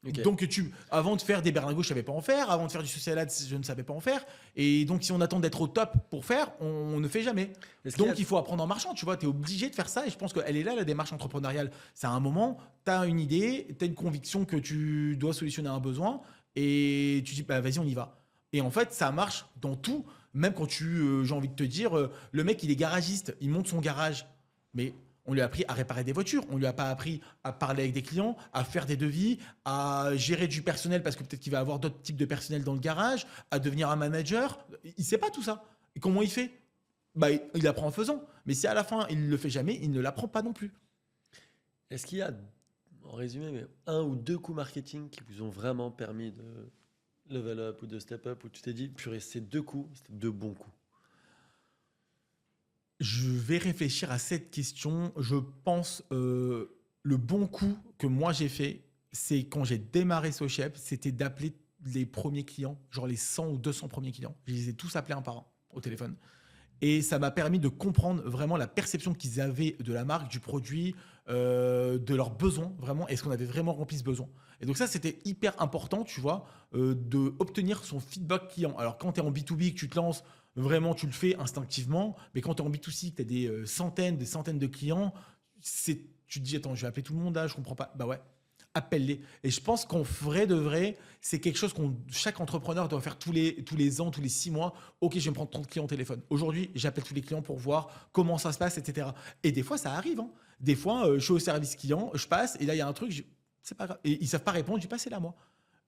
Ok. Donc, avant de faire des berlingots, je ne savais pas en faire. Avant de faire du salade, je ne savais pas en faire. Et donc, si on attend d'être au top pour faire, on ne fait jamais. Est-ce qu'il y Donc, a- il faut apprendre en marchant. Tu vois, tu es obligé de faire ça. Et je pense qu'elle est là, la démarche entrepreneuriale. C'est à un moment, tu as une idée, tu as une conviction que tu dois solutionner un besoin. Et tu dis, bah, vas-y, on y va. Et en fait, ça marche dans tout. Même quand j'ai envie de te dire, le mec, il est garagiste, il monte son garage. Mais on lui a appris à réparer des voitures, on lui a pas appris à parler avec des clients, à faire des devis, à gérer du personnel parce que peut-être qu'il va avoir d'autres types de personnel dans le garage, à devenir un manager. Il sait pas tout ça. Et comment il fait? Bah, il apprend en faisant. Mais si à la fin il ne le fait jamais, il ne l'apprend pas non plus. Est-ce qu'il y a, en résumé, mais un ou deux coups marketing qui vous ont vraiment permis de level up ou de step up, où tu t'es dit, purée, ces deux coups, c'était deux bons coups? Je vais réfléchir à cette question. Je pense le bon coup que moi j'ai fait, c'est quand j'ai démarré SoChef, c'était d'appeler les premiers clients, genre les 100 ou 200 premiers clients. Je les ai tous appelés un par un au téléphone. Et ça m'a permis de comprendre vraiment la perception qu'ils avaient de la marque, du produit, de leurs besoins, vraiment. Est-ce qu'on avait vraiment rempli ce besoin? Et donc ça, c'était hyper important, tu vois, d'obtenir son feedback client. Alors quand tu es en B2B, que tu te lances, vraiment, tu le fais instinctivement. Mais quand tu es en B2C, que tu as des centaines de clients, tu te dis, attends, je vais appeler tout le monde là, je comprends pas. Bah ouais, appelle-les. Et je pense qu'en vrai de vrai, c'est quelque chose qu'on chaque entrepreneur doit faire tous les ans, tous les 6 mois. Ok, je vais me prendre 30 clients au téléphone. Aujourd'hui, j'appelle tous les clients pour voir comment ça se passe, etc. Et des fois, ça arrive. Hein. Des fois, je suis au service client, je passe, et là, il y a un truc, c'est pas grave. Et ils savent pas répondre, je dis passez là, moi.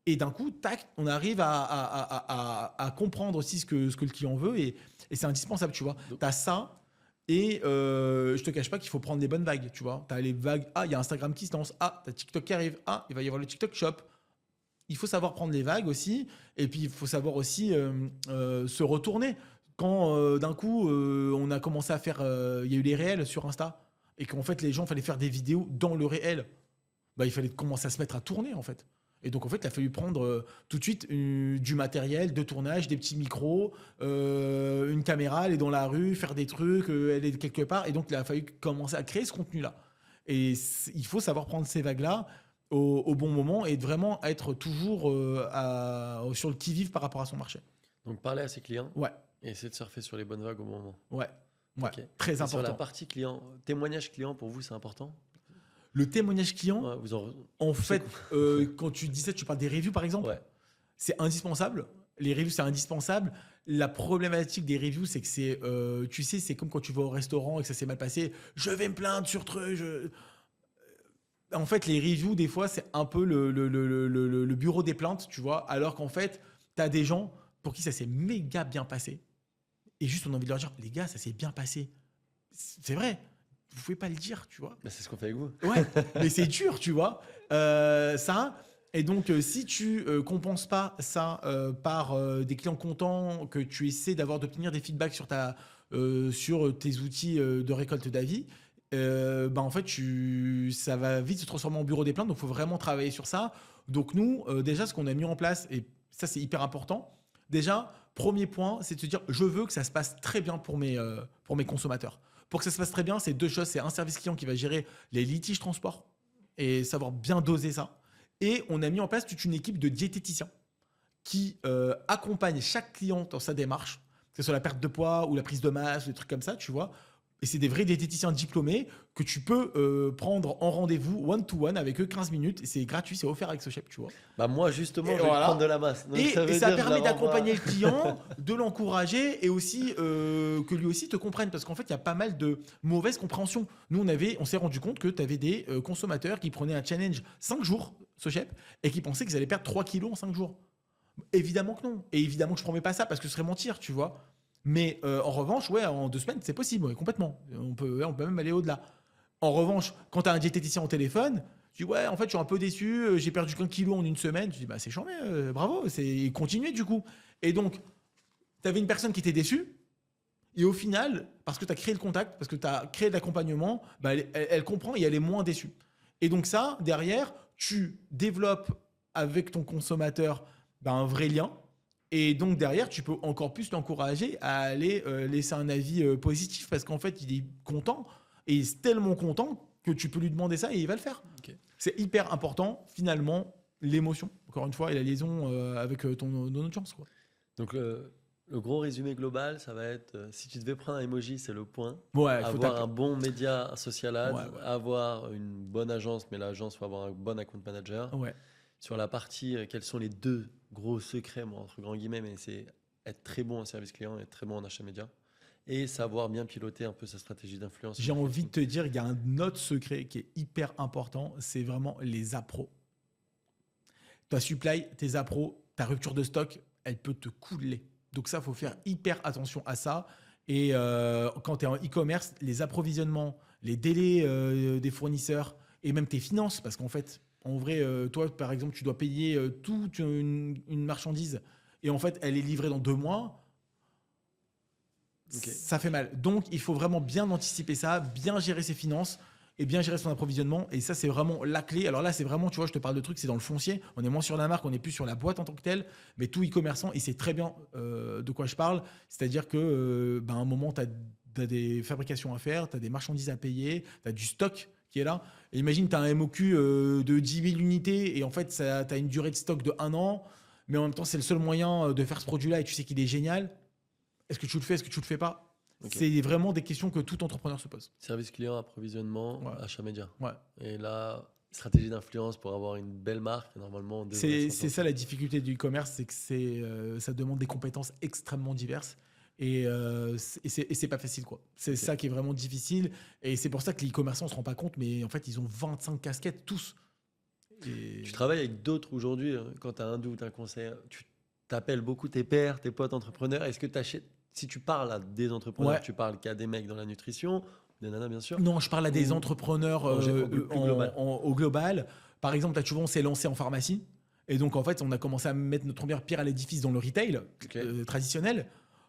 Et d'un coup, tac, on arrive à comprendre aussi ce que le client veut. Et c'est indispensable, tu vois. Donc, Tu as ça. Et je te cache pas qu'il faut prendre des bonnes vagues, tu vois. Tu as les vagues. Ah, il y a Instagram qui se lance. Ah, tu as TikTok qui arrive. Ah, il va y avoir le TikTok Shop. Il faut savoir prendre les vagues aussi. Et puis, il faut savoir aussi se retourner. Quand d'un coup, on a commencé à faire. Il y a eu les réels sur Insta. Et qu'en fait, les gens, fallait faire des vidéos dans le réel. Bah, il fallait commencer à se mettre à tourner, en fait. Et donc, en fait, il a fallu prendre tout de suite du matériel de tournage, des petits micros, une caméra, aller dans la rue, faire des trucs, aller quelque part. Et donc, il a fallu commencer à créer ce contenu-là. Et il faut savoir prendre ces vagues-là au bon moment et de vraiment être toujours sur le qui-vive par rapport à son marché. donc parler à ses clients Ouais, et essayer de surfer sur les bonnes vagues au bon moment. ouais, ouais. Ok. Très Et sur la important. partie client, témoignage client, pour vous, c'est important? Le témoignage client, Ouais, en je sais fait, quand tu dis ça, tu parles des reviews, par exemple. Ouais. C'est indispensable. Les reviews, c'est indispensable. La problématique des reviews, c'est que tu sais, c'est comme quand tu vas au restaurant et que ça s'est mal passé. Je vais me plaindre sur truc. En fait, les reviews, des fois, c'est un peu le bureau des plaintes, tu vois. Alors qu'en fait, tu as des gens pour qui ça s'est méga bien passé. Et juste, on a envie de leur dire, les gars, ça s'est bien passé. C'est vrai. Vous pouvez pas le dire, tu vois. Bah, c'est ce qu'on fait avec vous. Ouais, mais c'est dur, tu vois. Ça. Et donc, si tu compenses pas ça par des clients contents, que tu essaies d'obtenir des feedbacks sur tes outils de récolte d'avis, en fait, ça va vite se transformer en bureau des plaintes. Donc, il faut vraiment travailler sur ça. Donc, nous, déjà, ce qu'on a mis en place, et ça, c'est hyper important. Déjà, premier point, c'est de se dire, je veux que ça se passe très bien pour mes consommateurs. Pour que ça se passe très bien, c'est deux choses. C'est un service client qui va gérer les litiges transport et savoir bien doser ça. Et on a mis en place toute une équipe de diététiciens qui accompagne chaque client dans sa démarche, que ce soit la perte de poids ou la prise de masse, ou des trucs comme ça, tu vois. Et c'est des vrais diététiciens diplômés que tu peux prendre en rendez-vous one-to-one avec eux 15 minutes. Et c'est gratuit, c'est offert avec ce chef, tu vois. Bah moi, justement, Et je vais voilà. prendre de la masse. Donc, Et veut ça dire, je permet la renvoie. d'accompagner le client, de l'encourager et aussi que lui aussi te comprenne. Parce qu'en fait, il y a pas mal de mauvaise compréhension. Nous, on s'est rendu compte que tu avais des consommateurs qui prenaient un challenge 5 jours, ce chef, et qui pensaient qu'ils allaient perdre 3 kilos en 5 jours. Évidemment que non. Et évidemment que je ne promets pas ça parce que ce serait mentir, tu vois. Mais en revanche, ouais, en 2 semaines, c'est possible, ouais, complètement. On peut même aller au-delà. En revanche, quand tu as un diététicien au téléphone, tu dis ouais, en fait, je suis un peu déçu, j'ai perdu qu'un kilo en 1 semaine. Tu dis bah c'est charmé, bravo, c'est continuer du coup. Et donc, tu avais une personne qui était déçue. Et au final, parce que tu as créé le contact, parce que tu as créé de l'accompagnement, bah, elle comprend et elle est moins déçue. Et donc ça, derrière, tu développes avec ton consommateur un vrai lien. Et donc derrière, tu peux encore plus l'encourager à aller laisser un avis positif parce qu'en fait, il est content et il est tellement content que tu peux lui demander ça et il va le faire. Ok. C'est hyper important, finalement, l'émotion, encore une fois, et la liaison avec ton audience, quoi. Donc le gros résumé global, ça va être si tu devais prendre un emoji, c'est le point. Ouais, il faut Avoir taper. un bon média social ad, Ouais, ouais. avoir une bonne agence, mais l'agence faut avoir un bon account manager. Ouais. Sur la partie, quels sont les 2 gros secrets, moi, entre grands guillemets, mais c'est être très bon en service client et être très bon en achat média. Et savoir bien piloter un peu sa stratégie d'influence. J'ai envie de te dire, il y a un autre secret qui est hyper important, c'est vraiment les appros. Ta supply, tes appros, ta rupture de stock, elle peut te couler. Donc ça, il faut faire hyper attention à ça. Et quand tu es en e-commerce, les approvisionnements, les délais des fournisseurs et même tes finances, parce qu'en fait, en vrai, toi, par exemple, tu dois payer toute une marchandise et en fait, elle est livrée dans 2 mois. Ok. Ça fait mal. Donc, il faut vraiment bien anticiper ça, bien gérer ses finances et bien gérer son approvisionnement. Et ça, c'est vraiment la clé. Alors là, c'est vraiment, tu vois, je te parle de trucs, c'est dans le foncier. On est moins sur la marque, on est plus sur la boîte en tant que telle. Mais tout e-commerçant, il sait très bien de quoi je parle. C'est-à-dire que, à un moment, tu as des fabrications à faire, tu as des marchandises à payer, tu as du stock qui est là. Et imagine, tu as un MOQ de 10 000 unités et en fait, tu as une durée de stock de 1 an. Mais en même temps, c'est le seul moyen de faire ce produit-là et tu sais qu'il est génial. Est-ce que tu le fais, est-ce que tu le fais pas? Ok. C'est vraiment des questions que tout entrepreneur se pose. Service client, approvisionnement, Ouais. achat média. Ouais. Et là, stratégie d'influence pour avoir une belle marque, normalement, on devrait C'est s'en sortir. ça la difficulté du e-commerce, c'est que ça demande des compétences extrêmement diverses et c'est pas facile, quoi. C'est Ok. ça qui est vraiment difficile et c'est pour ça que les e-commerçants on se rend pas compte, mais en fait ils ont 25 casquettes tous. Et... Tu travailles avec d'autres aujourd'hui, quand tu as un doute, un conseil, tu t'appelles beaucoup tes pairs, tes potes entrepreneurs. Est-ce que tu achètes, si tu parles à des entrepreneurs, Ouais. tu parles qu'à des mecs dans la nutrition, des nanas bien sûr, Non, je parle à des Ou entrepreneurs plus global. au global. Par exemple, tu vois, on s'est lancé en pharmacie. Et donc, en fait, on a commencé à mettre notre première pierre à l'édifice dans le retail Ok. traditionnel.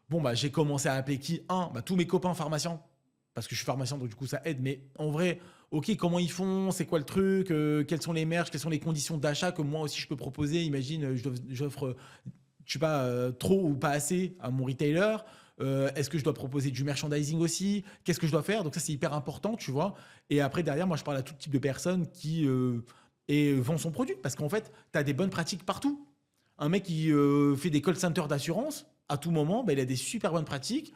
Bon, j'ai commencé à appeler qui? Tous mes copains pharmaciens. Parce que je suis pharmacien, donc du coup, ça aide. Mais en vrai, OK, comment ils font? C'est quoi le truc? Quelles sont les merges? Quelles sont les conditions d'achat que moi aussi je peux proposer? Imagine, j'offre, je sais pas, trop ou pas assez à mon retailer. Est-ce que je dois proposer du merchandising aussi? Qu'est-ce que je dois faire? Donc ça, c'est hyper important, tu vois. Et après, derrière, moi, je parle à tout type de personnes qui vendent son produit. Parce qu'en fait, tu as des bonnes pratiques partout. Un mec qui fait des call centers d'assurance, à tout moment, il a des super bonnes pratiques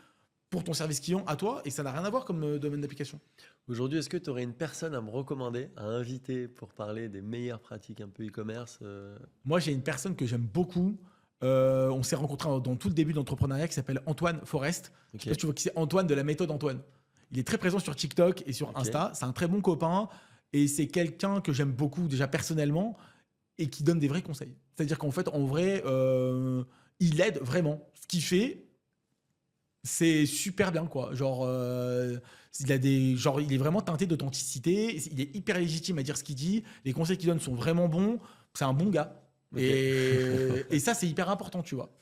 pour ton service client à toi. Et ça n'a rien à voir comme domaine d'application. Aujourd'hui, est-ce que tu aurais une personne à me recommander, à inviter pour parler des meilleures pratiques un peu e-commerce Moi, j'ai une personne que j'aime beaucoup. On s'est rencontrés dans tout le début de l'entrepreneuriat qui s'appelle Antoine Forest. Je sais pas si tu vois qui c'est, Antoine de la méthode Antoine. Il est très présent sur TikTok et sur Ok. Insta. C'est un très bon copain et c'est quelqu'un que j'aime beaucoup déjà personnellement et qui donne des vrais conseils. C'est-à-dire qu'en fait, en vrai, il aide vraiment. Ce qu'il fait, c'est super bien, quoi. Genre, il est vraiment teinté d'authenticité. Il est hyper légitime à dire ce qu'il dit. Les conseils qu'il donne sont vraiment bons. C'est un bon gars. Ok. Et ça, c'est hyper important, tu vois.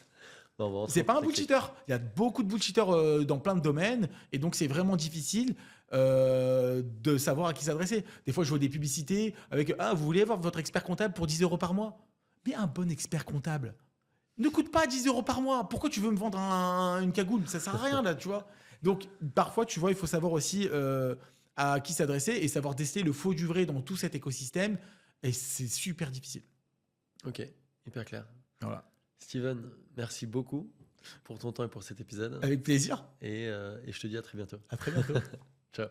Non, bon, on C'est s'en pas un fout, technique. bullshitter. Il y a beaucoup de bullshitters dans plein de domaines. Et donc, c'est vraiment difficile de savoir à qui s'adresser. Des fois, je vois des publicités avec ah, vous voulez avoir votre expert comptable pour 10 € par mois? Mais un bon expert comptable ne coûte pas 10 € par mois. Pourquoi tu veux me vendre une cagoule? Ça sert à rien, là, tu vois. Donc, parfois, tu vois, il faut savoir aussi à qui s'adresser et savoir déceler le faux du vrai dans tout cet écosystème. Et c'est super difficile. Ok, hyper clair. Voilà. Steven, merci beaucoup pour ton temps et pour cet épisode. Avec plaisir. Et je te dis à très bientôt. À très bientôt. Ciao.